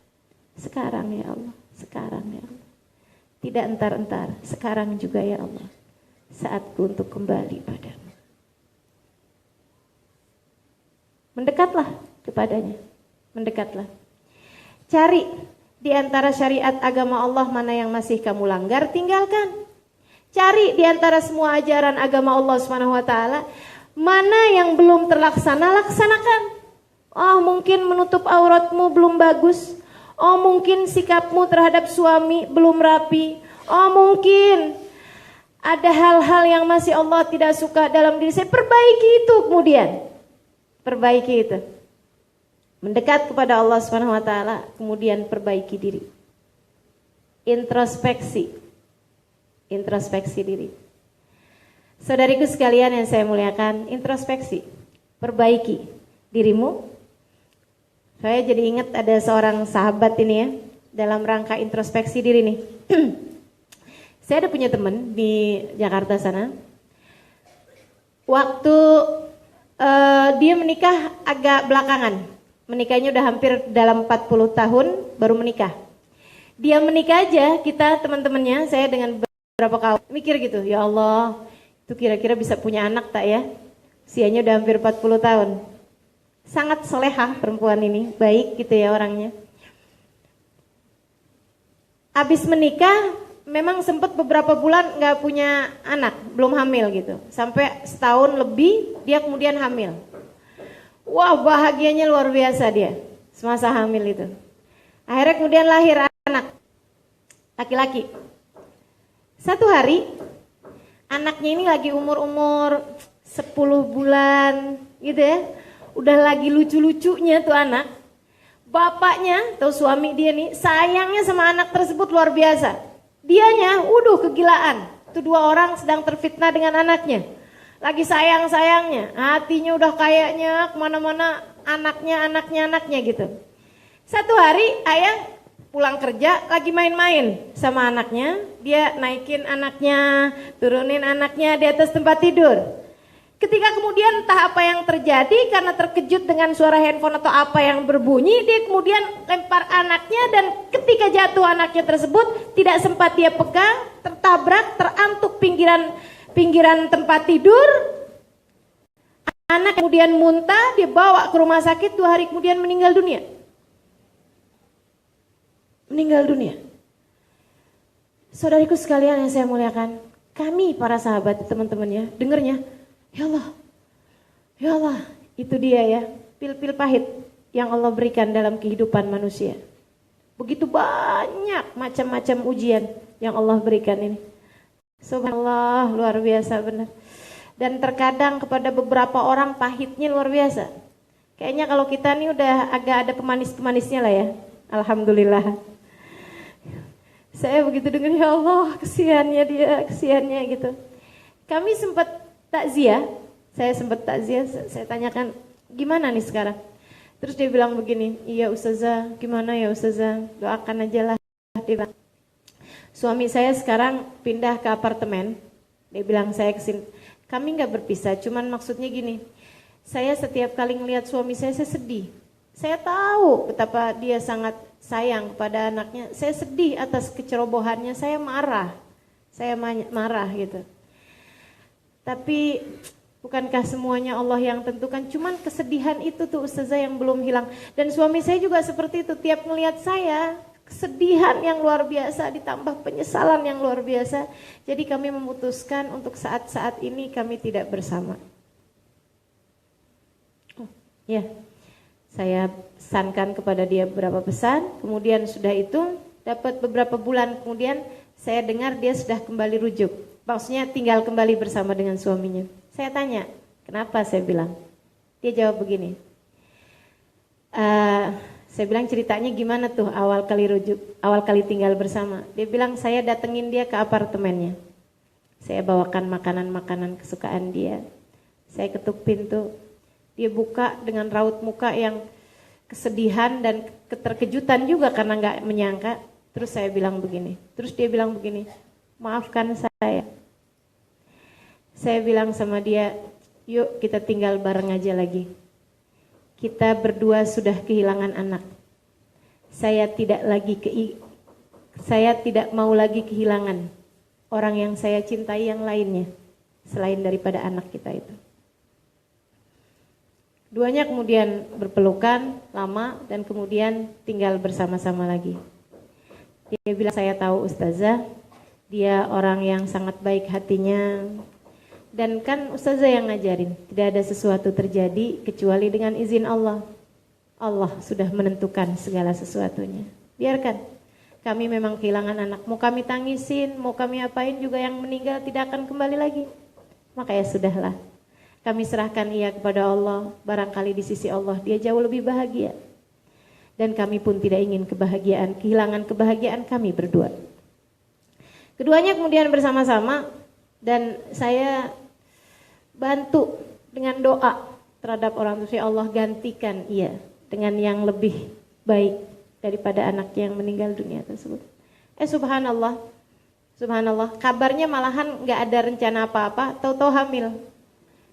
Sekarang ya Allah, sekarang ya Allah. Tidak entar-entar, sekarang juga ya Allah. Saatku untuk kembali padamu. Mendekatlah kepadanya. Mendekatlah. Cari di antara syariat agama Allah mana yang masih kamu langgar, tinggalkan. Cari di antara semua ajaran agama Allah SWT, mana yang belum terlaksana, laksanakan. Oh, mungkin menutup auratmu belum bagus. Oh, mungkin sikapmu terhadap suami belum rapi. Oh, mungkin ada hal-hal yang masih Allah tidak suka dalam diri saya. Perbaiki itu kemudian. Perbaiki itu. Mendekat kepada Allah SWT, kemudian perbaiki diri. Introspeksi. Introspeksi diri. Saudariku sekalian yang saya muliakan, introspeksi, perbaiki dirimu. Saya jadi ingat ada seorang sahabat ini ya, dalam rangka introspeksi diri nih. Saya ada punya teman di Jakarta sana. Waktu dia menikah agak belakangan, menikahnya udah hampir dalam 40 tahun baru menikah. Dia menikah aja, kita teman-temannya, saya dengan beberapa kawan mikir gitu, ya Allah, itu kira-kira bisa punya anak tak ya? Usianya udah hampir 40 tahun. Sangat solehah perempuan ini, baik gitu ya orangnya. Habis menikah, memang sempat beberapa bulan gak punya anak, belum hamil gitu. Sampai setahun lebih, dia kemudian hamil. Wah, bahagianya luar biasa dia, semasa hamil itu. Akhirnya kemudian lahir anak, laki-laki. Satu hari, anaknya ini lagi umur-umur 10 bulan gitu ya. Udah lagi lucu-lucunya tuh anak. Bapaknya atau suami dia nih sayangnya sama anak tersebut luar biasa. Dianya kegilaan. Itu dua orang sedang terfitnah dengan anaknya. Lagi sayang-sayangnya. Hatinya udah kayaknya kemana-mana anaknya gitu. Satu hari ayah pulang kerja lagi main-main sama anaknya, dia naikin anaknya, turunin anaknya di atas tempat tidur. Ketika kemudian entah apa yang terjadi karena terkejut dengan suara handphone atau apa yang berbunyi, dia kemudian lempar anaknya dan ketika jatuh anaknya tersebut tidak sempat dia pegang, tertabrak, terantuk pinggiran tempat tidur. Anak kemudian muntah, dia bawa ke rumah sakit, 2 hari kemudian meninggal dunia. Meninggal dunia. Saudariku sekalian yang saya muliakan, kami para sahabat, teman-teman ya, dengernya, ya Allah, itu dia ya, pil-pil pahit yang Allah berikan dalam kehidupan manusia. Begitu banyak macam-macam ujian yang Allah berikan ini. Subhanallah, luar biasa benar. Dan terkadang kepada beberapa orang pahitnya luar biasa. Kayaknya kalau kita nih udah agak ada pemanis-pemanisnya lah ya. Alhamdulillah. Saya begitu dengar, ya Allah, kesiannya dia, kesiannya gitu. Kami sempat takziah, saya tanyakan, gimana nih sekarang? Terus dia bilang begini, iya Ustazah, gimana ya Ustazah, doakan aja lah. Dia bilang, suami saya sekarang pindah ke apartemen, dia bilang saya kesini. Kami nggak berpisah, cuman maksudnya gini, saya setiap kali ngelihat suami saya sedih. Saya tahu betapa dia sangat sayang kepada anaknya. Saya sedih atas kecerobohannya, saya marah gitu. Tapi bukankah semuanya Allah yang tentukan? Cuman kesedihan itu tuh Ustazah yang belum hilang. Dan suami saya juga seperti itu, tiap ngelihat saya, kesedihan yang luar biasa ditambah penyesalan yang luar biasa. Jadi kami memutuskan untuk saat-saat ini kami tidak bersama. Ya, saya pesankan kepada dia beberapa pesan. Kemudian sudah itu dapat beberapa bulan kemudian saya dengar dia sudah kembali rujuk. Maksudnya tinggal kembali bersama dengan suaminya. Saya tanya, kenapa? Saya bilang. Dia jawab begini. Saya bilang ceritanya gimana tuh awal kali tinggal bersama. Dia bilang saya datengin dia ke apartemennya. Saya bawakan makanan-makanan kesukaan dia. Saya ketuk pintu. Dia buka dengan raut muka yang kesedihan dan keterkejutan juga karena nggak menyangka. Terus saya bilang begini. Terus dia bilang begini, maafkan saya. Saya bilang sama dia, yuk kita tinggal bareng aja lagi. Kita berdua sudah kehilangan anak. Saya tidak mau lagi kehilangan orang yang saya cintai yang lainnya selain daripada anak kita itu. Duanya kemudian berpelukan lama dan kemudian tinggal bersama-sama lagi. Dia bilang, saya tahu Ustazah, dia orang yang sangat baik hatinya. Dan kan Ustazah yang ngajarin, tidak ada sesuatu terjadi kecuali dengan izin Allah. Allah sudah menentukan segala sesuatunya. Biarkan, kami memang kehilangan anak. Mau kami tangisin, mau kami apain juga yang meninggal tidak akan kembali lagi. Maka ya sudahlah, kami serahkan ia kepada Allah. Barangkali di sisi Allah dia jauh lebih bahagia. Dan kami pun tidak ingin kehilangan kebahagiaan kami berdua. Keduanya kemudian bersama-sama dan saya bantu dengan doa terhadap orang tua. Allah gantikan ia dengan yang lebih baik daripada anaknya yang meninggal dunia tersebut. Subhanallah, kabarnya malahan nggak ada rencana apa-apa, tahu-tahu hamil.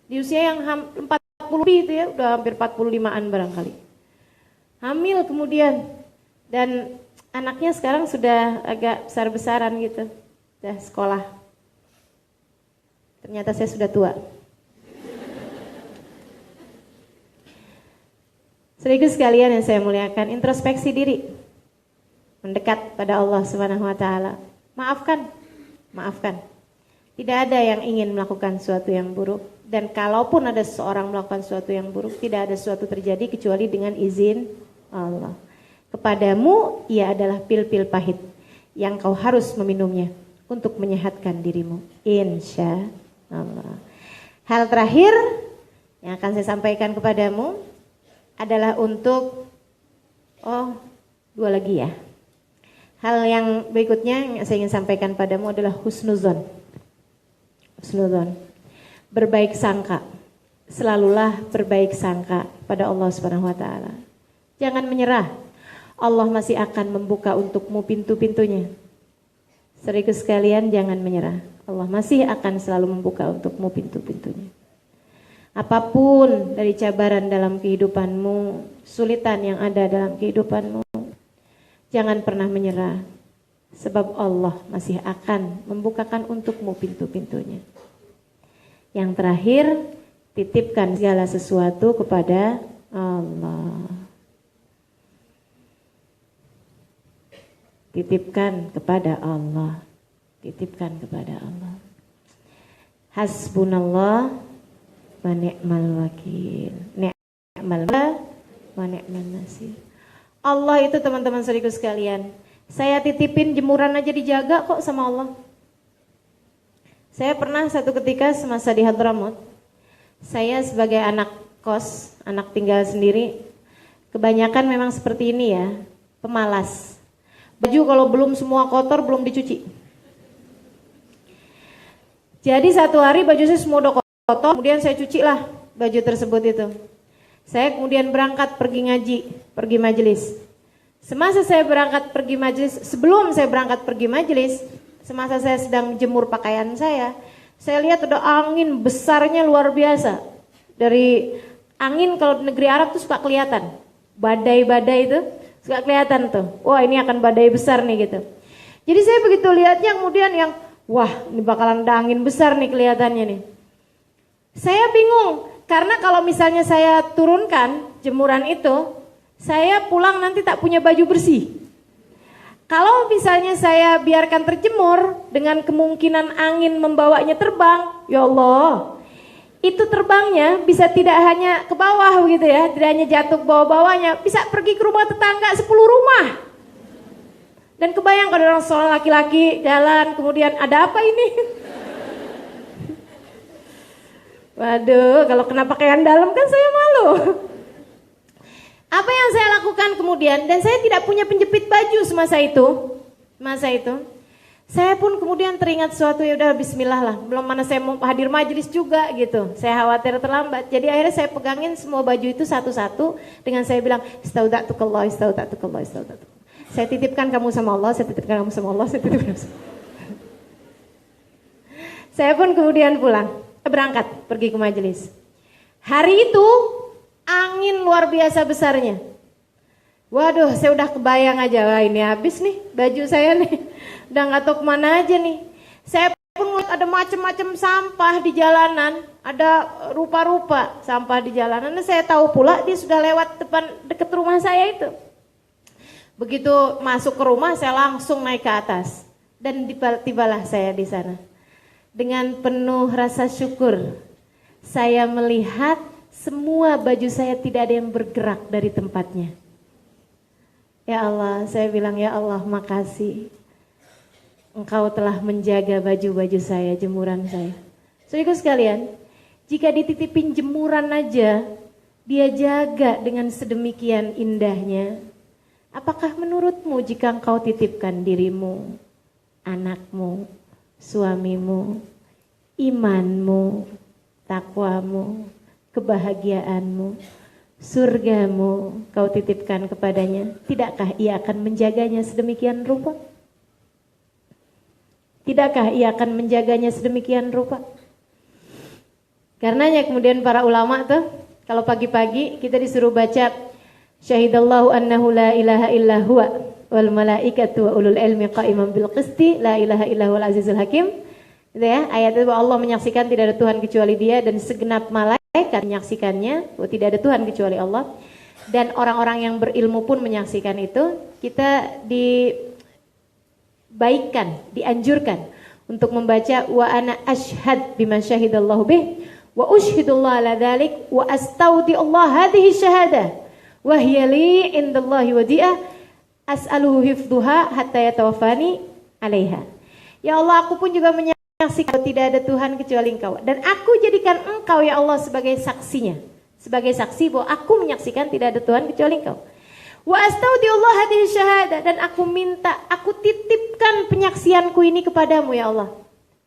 Di usia yang 40 itu ya, udah hampir 45-an barangkali. Hamil kemudian dan anaknya sekarang sudah agak besar-besaran gitu, sudah sekolah. Ternyata saya sudah tua. Saudaraku sekalian yang saya muliakan, introspeksi diri, mendekat pada Allah Subhanahu wa taala. Maafkan. Tidak ada yang ingin melakukan sesuatu yang buruk, dan kalaupun ada seseorang melakukan sesuatu yang buruk, tidak ada sesuatu terjadi kecuali dengan izin Allah. Kepadamu ia adalah pil-pil pahit yang kau harus meminumnya untuk menyehatkan dirimu, insya Allah. Hal terakhir yang akan saya sampaikan kepadamu adalah untuk dua lagi ya. Hal yang berikutnya yang saya ingin sampaikan padamu adalah husnuzon. Berbaik sangka. Selalulah berbaik sangka pada Allah Subhanahu wa taala. Jangan menyerah. Allah masih akan membuka untukmu pintu-pintunya. Saudaraku sekalian, jangan menyerah. Allah masih akan selalu membuka untukmu pintu-pintunya. Apapun dari cabaran dalam kehidupanmu, kesulitan yang ada dalam kehidupanmu, jangan pernah menyerah. Sebab Allah masih akan membukakan untukmu pintu-pintunya. Yang terakhir, Titipkan segala sesuatu kepada Allah. Titipkan kepada Allah. Titipkan kepada Allah. Hasbunallah wa ni'mal wakil. Ni'mal wa ni'mal nasir. Allah itu teman-teman saudaraku sekalian, saya titipin jemuran aja dijaga kok sama Allah. Saya pernah satu ketika semasa di Hadramut, saya sebagai anak kos, anak tinggal sendiri, kebanyakan memang seperti ini ya, pemalas. Baju kalau belum semua kotor belum dicuci. Jadi satu hari baju saya semua udah kotor, kemudian saya cuci lah baju tersebut itu. Saya kemudian berangkat pergi ngaji, pergi majelis. Semasa saya berangkat pergi majelis, sebelum saya berangkat pergi majelis, semasa saya sedang jemur pakaian saya lihat ada angin besarnya luar biasa. Dari angin kalau di negeri Arab tuh suka kelihatan, badai-badai itu suka kelihatan tuh. Wah ini akan badai besar nih gitu. Jadi saya begitu lihatnya kemudian yang wah ini bakalan ada angin besar nih kelihatannya nih. Saya bingung karena kalau misalnya saya turunkan jemuran itu, saya pulang nanti tak punya baju bersih. Kalau misalnya saya biarkan terjemur dengan kemungkinan angin membawanya terbang, ya Allah, itu terbangnya bisa tidak hanya ke bawah begitu ya, tidak hanya jatuh ke bawah-bawahnya, bisa pergi ke rumah tetangga 10 rumah. Dan kebayang kalau orang seorang laki-laki jalan kemudian ada apa ini? Waduh, kalau kena pakaian dalam kan saya malu. Apa yang saya lakukan kemudian, dan saya tidak punya penjepit baju semasa itu. Saya pun kemudian teringat sesuatu, ya udah bismillah lah, belum mana saya mau hadir majelis juga gitu. Saya khawatir terlambat. Jadi akhirnya saya pegangin semua baju itu satu-satu dengan saya bilang, Istaudatukallah. Saya titipkan kamu sama Allah, saya titipkan kamu sama Allah, saya titipkan kamu sama Allah. Saya pun kemudian pulang, berangkat pergi ke majelis. Hari itu angin luar biasa besarnya. Waduh, saya udah kebayang aja, wah ini habis nih baju saya nih. Udah gak tahu kemana aja nih. Saya pun ngeliat ada macam-macam sampah di jalanan, ada rupa-rupa sampah di jalanan. Dan saya tahu pula dia sudah lewat dekat rumah saya itu. Begitu masuk ke rumah, saya langsung naik ke atas dan tibalah saya di sana. Dengan penuh rasa syukur, saya melihat semua baju saya tidak ada yang bergerak dari tempatnya. Ya Allah, saya bilang ya Allah makasih. Engkau telah menjaga baju-baju saya, jemuran saya. Saudaraku sekalian, jika dititipin jemuran aja, dia jaga dengan sedemikian indahnya. Apakah menurutmu jika engkau titipkan dirimu, anakmu, suamimu, imanmu, takwamu, kebahagiaanmu, surgamu kau titipkan kepadanya, tidakkah ia akan menjaganya sedemikian rupa? Tidakkah ia akan menjaganya sedemikian rupa? Karenanya kemudian para ulama tuh, kalau pagi-pagi kita disuruh baca Syahidallahu annahu la ilaha illa huwa wal malaikatu wa ulul ilmi qa'iman bil qisti la ilaha illa huwal azizul hakim. Gitu ya, ayat itu bahwa Allah menyaksikan tidak ada Tuhan kecuali Dia dan segenap malaikat menyaksikannya bahwa tidak ada Tuhan kecuali Allah, dan orang-orang yang berilmu pun menyaksikan itu. Kita dibaikkan, dianjurkan untuk membaca wa ana ashhad bima syahidallahu bih wa ushhidullah ala dzalik wa astaudi Allah hadhihi syahadah wa hiya li indallahi wadi'ah as'aluhu hifdhuha hatta yatawaffani 'alaiha. Ya Allah, aku pun juga menyaksikan tidak ada Tuhan kecuali Engkau, dan aku jadikan Engkau ya Allah sebagai saksinya, sebagai saksi bahwa aku menyaksikan tidak ada Tuhan kecuali Engkau. Wa astaudiullah hadhihi syahadah, dan aku minta, aku titipkan penyaksianku ini kepadamu ya Allah.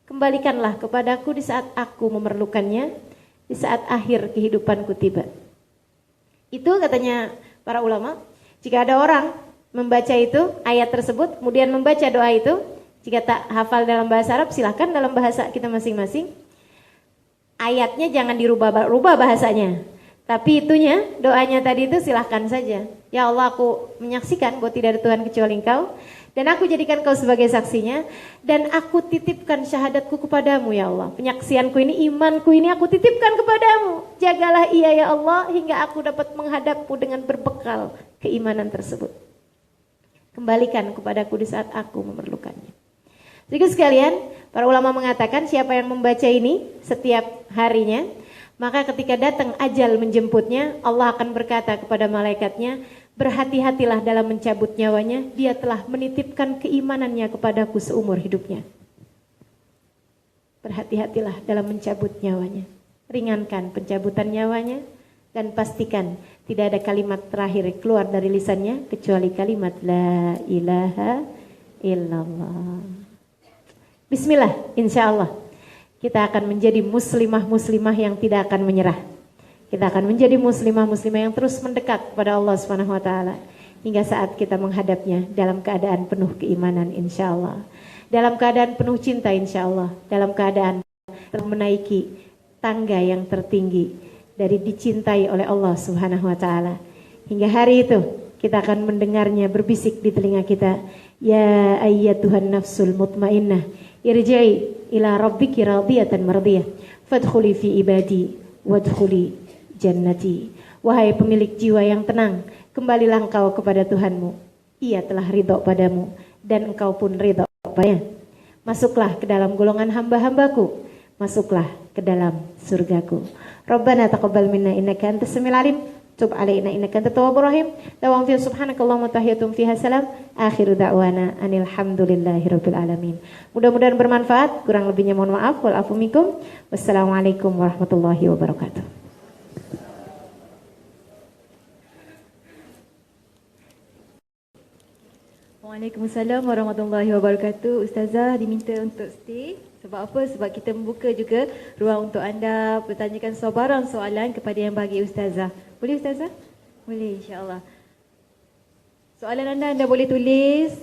Kembalikanlah kepadaku di saat aku memerlukannya, di saat akhir kehidupanku tiba. Itu katanya para ulama, jika ada orang membaca itu, ayat tersebut, kemudian membaca doa itu, jika tak hafal dalam bahasa Arab, silahkan dalam bahasa kita masing-masing. Ayatnya jangan dirubah-rubah bahasanya, tapi itunya, doanya tadi itu silahkan saja. Ya Allah, aku menyaksikan bahwa tidak ada Tuhan kecuali Engkau, Dan aku jadikan kau sebagai saksinya. Dan aku titipkan syahadatku kepadamu ya Allah. Penyaksianku ini, imanku ini aku titipkan kepadamu. Jagalah ia ya Allah hingga aku dapat menghadapmu dengan berbekal keimanan tersebut. Kembalikan kepadaku di saat aku memerlukannya. Jadi sekalian, para ulama mengatakan siapa yang membaca ini setiap harinya, maka ketika datang ajal menjemputnya, Allah akan berkata kepada malaikatnya, berhati-hatilah dalam mencabut nyawanya, dia telah menitipkan keimanannya kepadaku seumur hidupnya. Berhati-hatilah dalam mencabut nyawanya. Ringankan pencabutan nyawanya dan pastikan tidak ada kalimat terakhir keluar dari lisannya kecuali kalimat la ilaha illallah. Bismillah, insya Allah kita akan menjadi muslimah-muslimah yang tidak akan menyerah. Kita akan menjadi muslimah-muslimah yang terus mendekat kepada Allah Subhanahu wa taala hingga saat kita menghadapnya dalam keadaan penuh keimanan insyaallah. Dalam keadaan penuh cinta insyaallah, dalam keadaan menaiki tangga yang tertinggi dari dicintai oleh Allah Subhanahu wa taala. Hingga hari itu kita akan mendengarnya berbisik di telinga kita, ya ayyatuhan nafsul mutmainnah, irji'i ila rabbiki radiyatan mardiyah, fadkhuli fi ibadi wadkhuli jannati. Wahai pemilik jiwa yang tenang, kembalilah engkau kepada Tuhanmu. Ia telah ridho padamu dan engkau pun ridho padanya. Masuklah ke dalam golongan hamba-hambaku. Masuklah ke dalam surgaku. Rabbana taqabbal minna innaka antas samiul alim. Tub alaina innaka antat tawwabur rahim. Tawang fi subhanakallahumma tahiyatum fiha salam. Akhiru da'wana anil hamdulillahirabbil alamin. Mudah-mudahan bermanfaat. Kurang lebihnya mohon maaf. Wal afu minkum. Wassalamualaikum warahmatullahi wabarakatuh. Waalaikumsalam warahmatullahi wabarakatuh. Ustazah diminta untuk stay. Sebab apa? Sebab kita membuka juga ruang untuk anda bertanyakan sebarang soalan kepada yang bagi Ustazah. Boleh Ustazah? Boleh, insyaAllah. Soalan anda boleh tulis.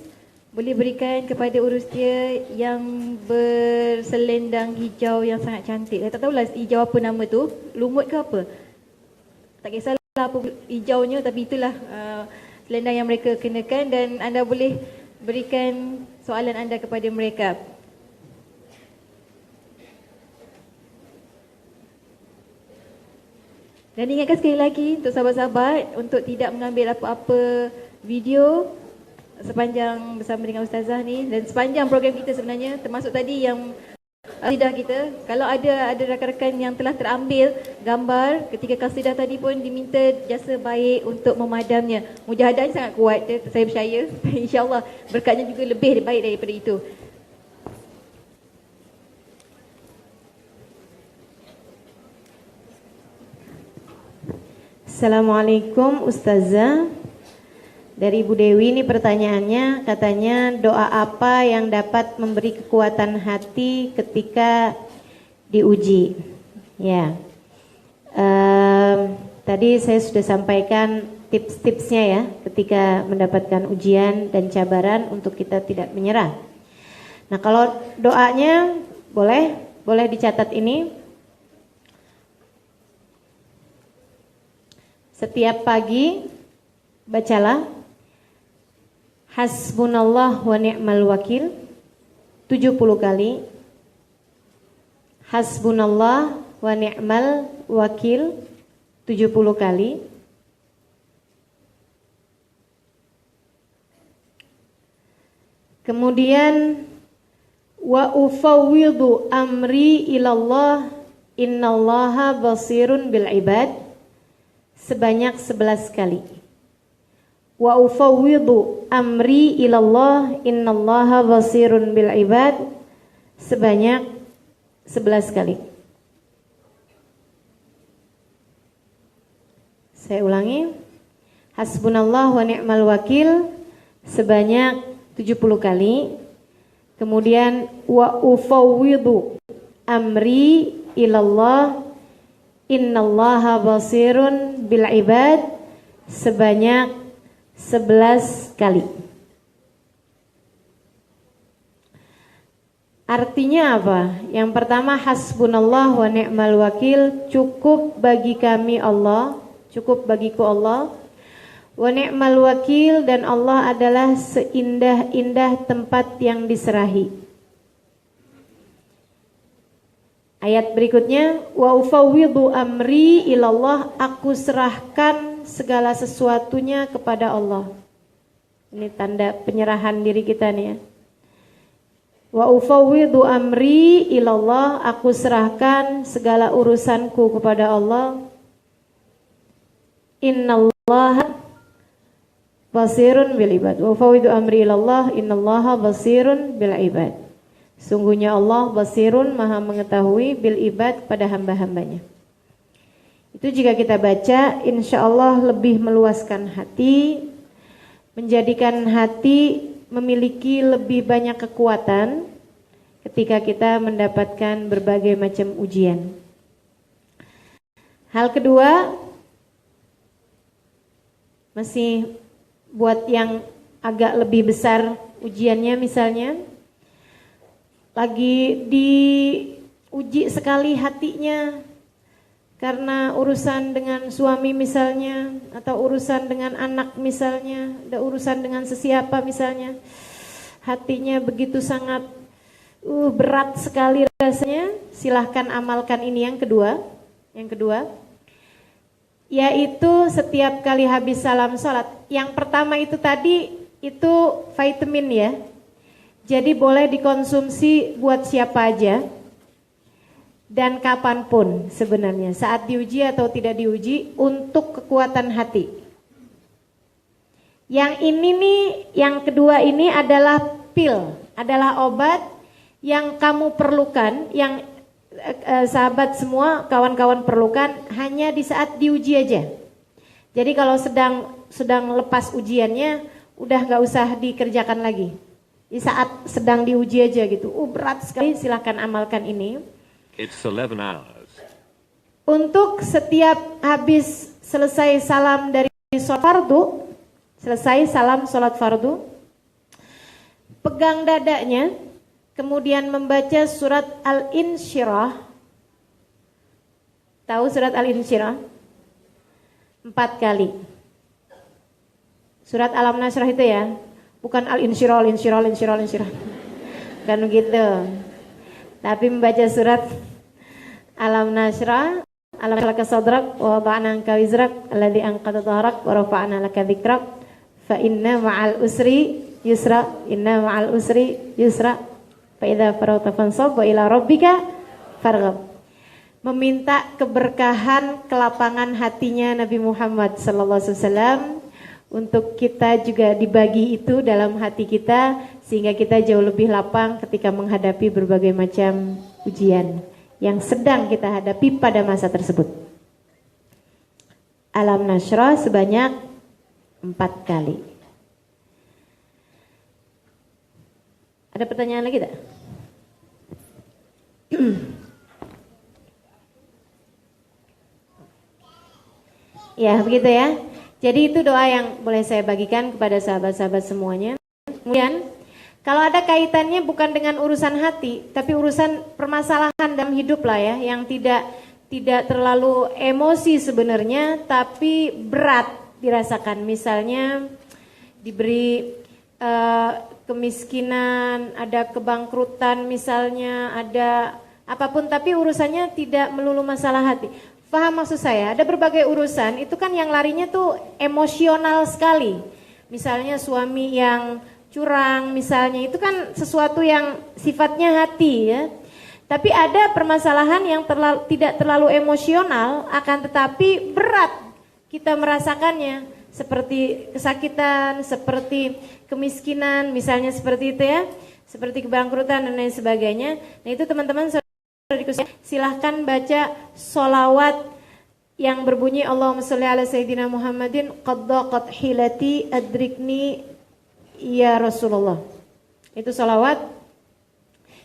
Boleh berikan kepada urus dia yang berselendang hijau yang sangat cantik. Saya tak tahulah hijau apa nama tu. Lumut ke apa? Tak kisahlah apa hijaunya, tapi itulah selendang yang mereka kenakan dan anda boleh berikan soalan anda kepada mereka. Dan ingatkan sekali lagi untuk sahabat-sahabat untuk tidak mengambil apa-apa video sepanjang bersama dengan Ustazah ni dan sepanjang program kita sebenarnya, termasuk tadi yang qasidah kita. Kalau ada rakan-rakan yang telah terambil gambar ketika qasidah tadi pun diminta jasa baik untuk memadamnya. Mujahadahnya sangat kuat, saya percaya. InsyaAllah berkatnya juga lebih baik daripada itu. Assalamualaikum Ustazah. Dari Ibu Dewi ini pertanyaannya, katanya doa apa yang dapat memberi kekuatan hati ketika diuji? Ya, tadi saya sudah sampaikan tips-tipsnya ya, ketika mendapatkan ujian dan cabaran untuk kita tidak menyerah. Nah kalau doanya boleh dicatat ini. Setiap pagi bacalah Hasbunallah wa ni'mal wakil 70 kali. Hasbunallah wa ni'mal wakil 70 kali. Kemudian wa ufawwidu amri ilallah innallaha basirun bil ibad sebanyak 11 kali. Wa ufawwidu amri ilallah innallaha basirun bil ibad sebanyak 11 kali. Saya ulangi. Hasbunallah wa ni'mal wakil sebanyak 70 kali. Kemudian wa ufawwidu amri ilallah innallaha basirun bil ibad sebanyak 11 kali. Artinya apa? Yang pertama, hasbunallah wa ni'mal wakil, cukup bagi kami Allah, cukup bagiku Allah. Wa ni'mal wakil, dan Allah adalah seindah-indah tempat yang diserahi. Ayat berikutnya, wa ufawwidu amri ilallah, aku serahkan segala sesuatunya kepada Allah. Ini tanda penyerahan diri kita nih ya. Wa ufawwidu amri ilallah, aku serahkan segala urusanku kepada Allah. Innallaha basirun bil ibad. Wa ufawwidu amri ilallah, innallaha basirun bil ibad. Sungguhnya Allah basirun, maha mengetahui, bil ibad, pada hamba-hambanya. Itu jika kita baca, insya Allah lebih meluaskan hati, menjadikan hati memiliki lebih banyak kekuatan ketika kita mendapatkan berbagai macam ujian. Hal kedua, masih buat yang agak lebih besar ujiannya, misalnya lagi diuji sekali hatinya karena urusan dengan suami misalnya, atau urusan dengan anak misalnya, ada urusan dengan sesiapa misalnya, hatinya begitu sangat berat sekali rasanya. Silahkan amalkan ini yang kedua, yaitu setiap kali habis salam sholat. Yang pertama itu tadi itu vitamin ya, jadi boleh dikonsumsi buat siapa aja dan kapanpun sebenarnya, saat diuji atau tidak diuji, untuk kekuatan hati. Yang ini nih, yang kedua ini adalah pil, adalah obat yang kamu perlukan, yang sahabat semua, kawan-kawan perlukan hanya di saat diuji aja. Jadi kalau sedang lepas ujiannya, udah nggak usah dikerjakan lagi. Di saat sedang diuji aja gitu, berat sekali, silahkan amalkan ini. It's 11 hours. Untuk setiap habis selesai salam dari sholat fardu, selesai salam sholat fardu, pegang dadanya, kemudian membaca surat Al-Insyirah. Tahu surat Al-Insyirah? 4 kali. Surat Alam Nasrah itu ya, bukan Al-Insyirah. Kan begitu. Tapi membaca surat Alam Nasrah, Alam laka sadrak, wa wada'na anka wizrak, alladhi anqadha dhahrak, wa rafa'na laka dhikrak, fa inna ma'al usri yusra, inna ma'al usri yusra, fa idza faragta fansab, wa ila rabbika farghab. Meminta keberkahan, kelapangan hatinya Nabi Muhammad sallallahu alaihi wasallam, untuk kita juga dibagi itu dalam hati kita, sehingga kita jauh lebih lapang ketika menghadapi berbagai macam ujian yang sedang kita hadapi pada masa tersebut. Alam Nasrah sebanyak 4 kali. Ada pertanyaan lagi tak? Ya, begitu ya. Jadi itu doa yang boleh saya bagikan kepada sahabat-sahabat semuanya. Kemudian kalau ada kaitannya bukan dengan urusan hati, tapi urusan permasalahan dalam hidup lah ya, yang tidak terlalu emosi sebenarnya, tapi berat dirasakan. Misalnya diberi kemiskinan, ada kebangkrutan misalnya, ada apapun, tapi urusannya tidak melulu masalah hati. Paham maksud saya? Ada berbagai urusan, itu kan yang larinya tuh emosional sekali. Misalnya suami yang curang misalnya, itu kan sesuatu yang sifatnya hati ya. Tapi ada permasalahan yang tidak terlalu emosional, akan tetapi berat kita merasakannya. Seperti kesakitan, seperti kemiskinan misalnya, seperti itu ya. Seperti kebangkrutan dan lain sebagainya. Nah itu teman-teman, silahkan baca sholawat yang berbunyi Allahumma sholli ala sayyidina Muhammadin qad daqat hilati adrikni ya Rasulullah. Itu sholawat.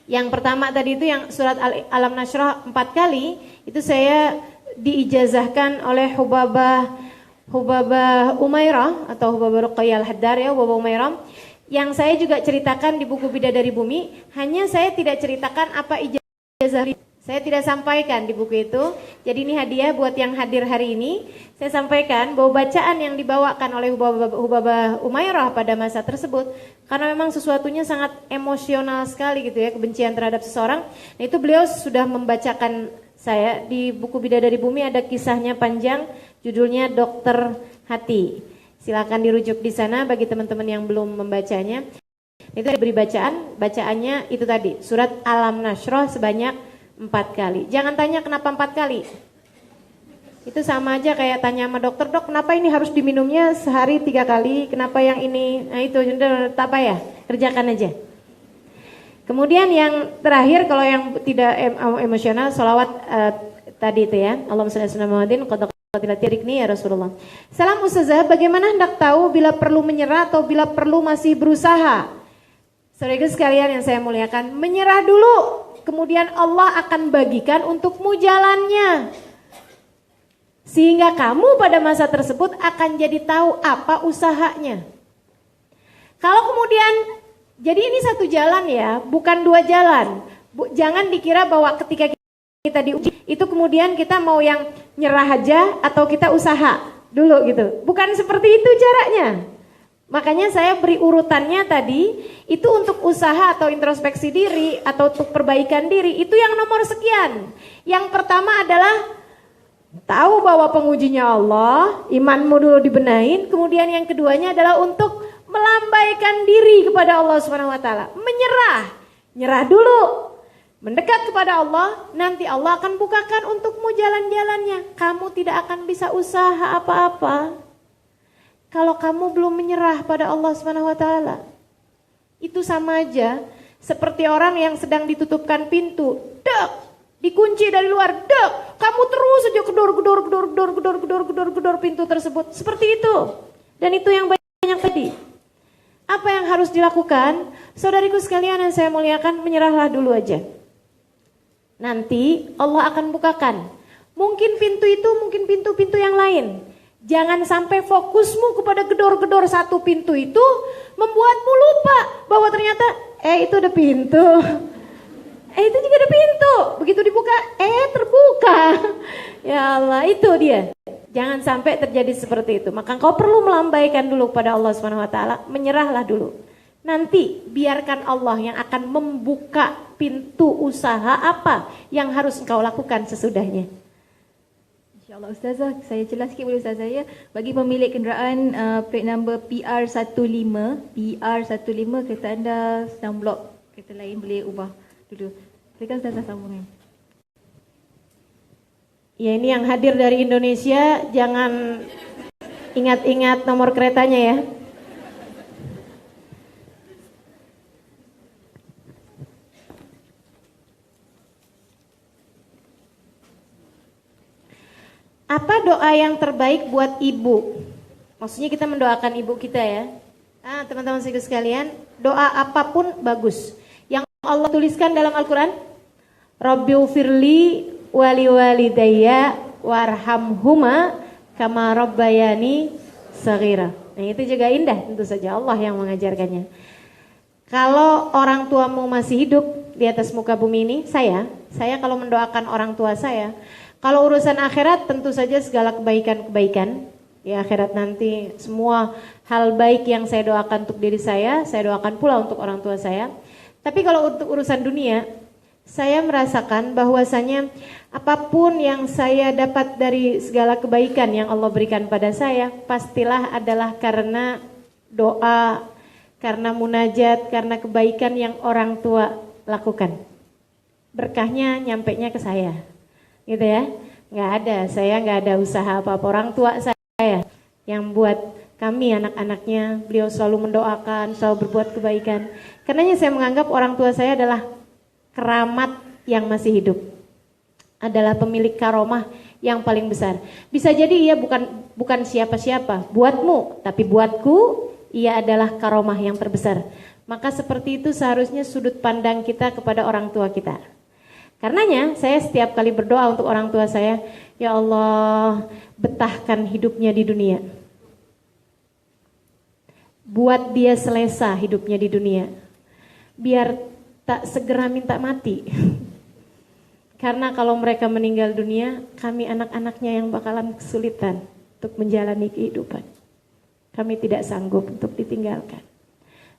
Yang pertama tadi itu yang surat Alam Nasrah 4 kali, itu saya diijazahkan oleh Hubabah Umairah atau Hubabah Ruqayyah Al-Haddar ya, Hubabah Umairah, yang saya juga ceritakan di buku Bidadari Bumi. Hanya saya tidak ceritakan apa ijazah, Saya tidak sampaikan di buku itu. Jadi ini hadiah buat yang hadir hari ini. Saya sampaikan bahwa bacaan yang dibawakan oleh Hubabah Umairah pada masa tersebut, karena memang sesuatunya sangat emosional sekali gitu ya, kebencian terhadap seseorang. Nah itu beliau sudah membacakan saya di buku Bidadari Bumi, ada kisahnya panjang, judulnya Dokter Hati. Silakan dirujuk di sana bagi teman-teman yang belum membacanya. Itu diberi bacaannya itu tadi, surat Alam Nasroh sebanyak 4 kali. Jangan tanya kenapa 4 kali. Itu sama aja kayak tanya sama dokter, dok kenapa ini harus diminumnya sehari 3 kali, kenapa yang ini, nah itu tak apa ya, kerjakan aja. Kemudian yang terakhir kalau yang tidak emosional, sholawat tadi itu ya, Allahumma shalli ala Muhammadin qad qatilat tirikni ya Rasulullah. Salam Ustazah, bagaimana hendak tahu bila perlu menyerah atau bila perlu masih berusaha? Saudara sekalian yang saya muliakan, menyerah dulu, kemudian Allah akan bagikan untukmu jalannya. Sehingga kamu pada masa tersebut akan jadi tahu apa usahanya. Kalau kemudian, jadi ini satu jalan ya, bukan 2 jalan. Jangan dikira bahwa ketika kita diuji, itu kemudian kita mau yang nyerah aja atau kita usaha dulu gitu. Bukan seperti itu caranya. Makanya saya beri urutannya tadi, itu untuk usaha atau introspeksi diri atau untuk perbaikan diri, itu yang nomor sekian. Yang pertama adalah tahu bahwa pengujinya Allah, imanmu dulu dibenahin, kemudian yang keduanya adalah untuk melambaikan diri kepada Allah Subhanahu wa taala, menyerah. Nyerah dulu, mendekat kepada Allah, nanti Allah akan bukakan untukmu jalan-jalannya. Kamu tidak akan bisa usaha apa-apa kalau kamu belum menyerah pada Allah Subhanahu wa taala. Itu sama aja seperti orang yang sedang ditutupkan pintu, dek, dikunci dari luar, dek, kamu terus saja gedor pintu tersebut. Seperti itu. Dan itu yang banyak tadi. Apa yang harus dilakukan? Saudariku sekalian yang saya muliakan, menyerahlah dulu aja. Nanti Allah akan bukakan. Mungkin pintu itu, mungkin pintu-pintu yang lain. Jangan sampai fokusmu kepada gedor-gedor satu pintu itu membuatmu lupa bahwa ternyata itu ada pintu. Itu juga ada pintu. Begitu dibuka, terbuka. Ya Allah, itu dia. Jangan sampai terjadi seperti itu. Maka engkau perlu melambaikan dulu pada Allah Subhanahu wa taala, menyerahlah dulu. Nanti biarkan Allah yang akan membuka pintu usaha apa yang harus engkau lakukan sesudahnya. InsyaAllah Ustazah, saya jelas sikit boleh Ustazah ya. Bagi pemilik kenderaan plate number PR15 kereta anda sedang blok, kereta lain boleh ubah dulu. Silakan Ustazah sambungan. Ya ini yang hadir dari Indonesia, jangan ingat-ingat nomor keretanya ya. Apa doa yang terbaik buat ibu? Maksudnya kita mendoakan ibu kita ya. Teman-teman sekalian, doa apapun bagus. Yang Allah tuliskan dalam Al-Quran, Rabbighfirli wali walidayya warhamhuma kama rabbayani shaghira. Nah itu juga indah, tentu saja Allah yang mengajarkannya. Kalau orang tuamu masih hidup di atas muka bumi ini, saya kalau mendoakan orang tua saya, kalau urusan akhirat tentu saja segala kebaikan-kebaikan di akhirat nanti, semua hal baik yang saya doakan untuk diri saya doakan pula untuk orang tua saya. Tapi kalau untuk urusan dunia, saya merasakan bahwasanya apapun yang saya dapat dari segala kebaikan yang Allah berikan pada saya, pastilah adalah karena doa, karena munajat, karena kebaikan yang orang tua lakukan. Berkahnya nyampenya ke saya. Gitu ya, saya nggak ada usaha apa-apa. Orang tua saya yang buat kami anak-anaknya, beliau selalu mendoakan, selalu berbuat kebaikan. Karenanya saya menganggap orang tua saya adalah keramat yang masih hidup, adalah pemilik karomah yang paling besar. Bisa jadi ia bukan siapa-siapa buatmu, tapi buatku ia adalah karomah yang terbesar. Maka seperti itu seharusnya sudut pandang kita kepada orang tua kita. Karenanya saya setiap kali berdoa untuk orang tua saya, ya Allah betahkan hidupnya di dunia. Buat dia selesa hidupnya di dunia. Biar tak segera minta mati. Karena kalau mereka meninggal dunia, kami anak-anaknya yang bakalan kesulitan untuk menjalani kehidupan. Kami tidak sanggup untuk ditinggalkan.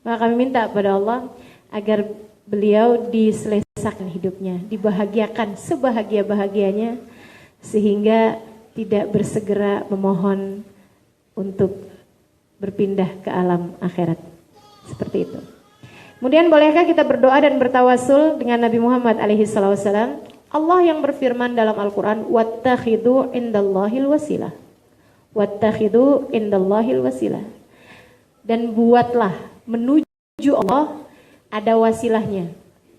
Maka kami minta kepada Allah agar beliau diselesaikan hidupnya, dibahagiakan sebahagia-bahagianya, sehingga tidak bersegera memohon untuk berpindah ke alam akhirat. Seperti itu. Kemudian bolehkah kita berdoa dan bertawasul dengan Nabi Muhammad alaihissalam? Allah yang berfirman dalam Al-Quran, wattakhidhu indallahil wasilah. Wattakhidhu indallahil wasilah. Dan buatlah menuju Allah ada wasilahnya,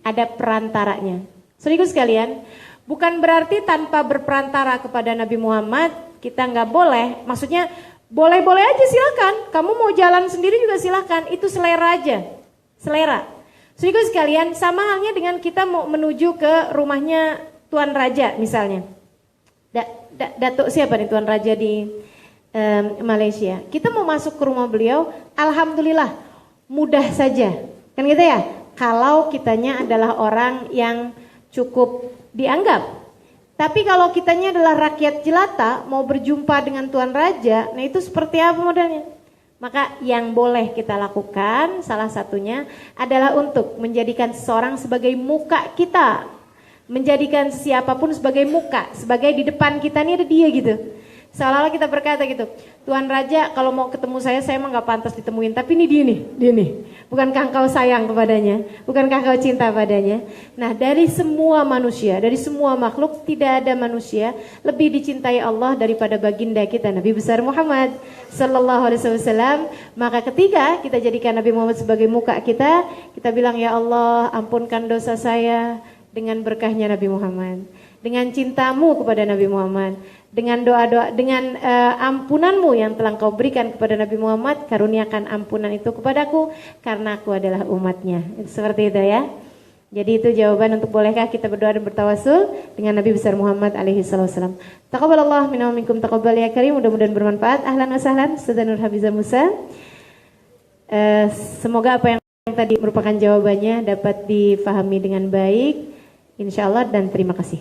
ada perantaranya. Saudaraku sekalian, bukan berarti tanpa berperantara kepada Nabi Muhammad kita nggak boleh. Maksudnya boleh-boleh aja silakan. Kamu mau jalan sendiri juga silakan. Itu selera aja, selera. Saudaraku sekalian, sama halnya dengan kita mau menuju ke rumahnya Tuan Raja misalnya. Datuk siapa nih Tuan Raja di Malaysia. Kita mau masuk ke rumah beliau, alhamdulillah mudah saja. Kan gitu ya? Kalau kitanya adalah orang yang cukup dianggap. Tapi kalau kitanya adalah rakyat jelata mau berjumpa dengan Tuan Raja, nah itu seperti apa modelnya? Maka yang boleh kita lakukan salah satunya adalah untuk menjadikan seseorang sebagai muka kita. Menjadikan siapapun sebagai muka, sebagai di depan kita nih ada dia gitu. Seolah-olah kita berkata gitu, Tuan Raja kalau mau ketemu saya emang gak pantas ditemuin, tapi ini dia nih. Bukankah engkau sayang kepadanya? Bukankah engkau cinta padanya? Nah, dari semua manusia, dari semua makhluk, tidak ada manusia lebih dicintai Allah daripada baginda kita Nabi besar Muhammad sallallahu alaihi wasallam. Maka ketika kita jadikan Nabi Muhammad sebagai muka kita bilang, ya Allah, ampunkan dosa saya dengan berkahnya Nabi Muhammad, dengan cintamu kepada Nabi Muhammad, dengan doa-doa, dengan ampunanmu yang telah kau berikan kepada Nabi Muhammad, karuniakan ampunan itu kepadaku karena aku adalah umatnya. Seperti itu ya. Jadi itu jawaban untuk bolehkah kita berdoa dan bertawasul dengan Nabi besar Muhammad alaihi wasallam. Taqabbalallah minna wa minkum taqabbal ya karim. Mudah-mudahan bermanfaat. Ahlan wa sahlan Saudara Nur Hafizah Musa. Semoga apa yang tadi merupakan jawabannya dapat difahami dengan baik, insyaallah, dan terima kasih.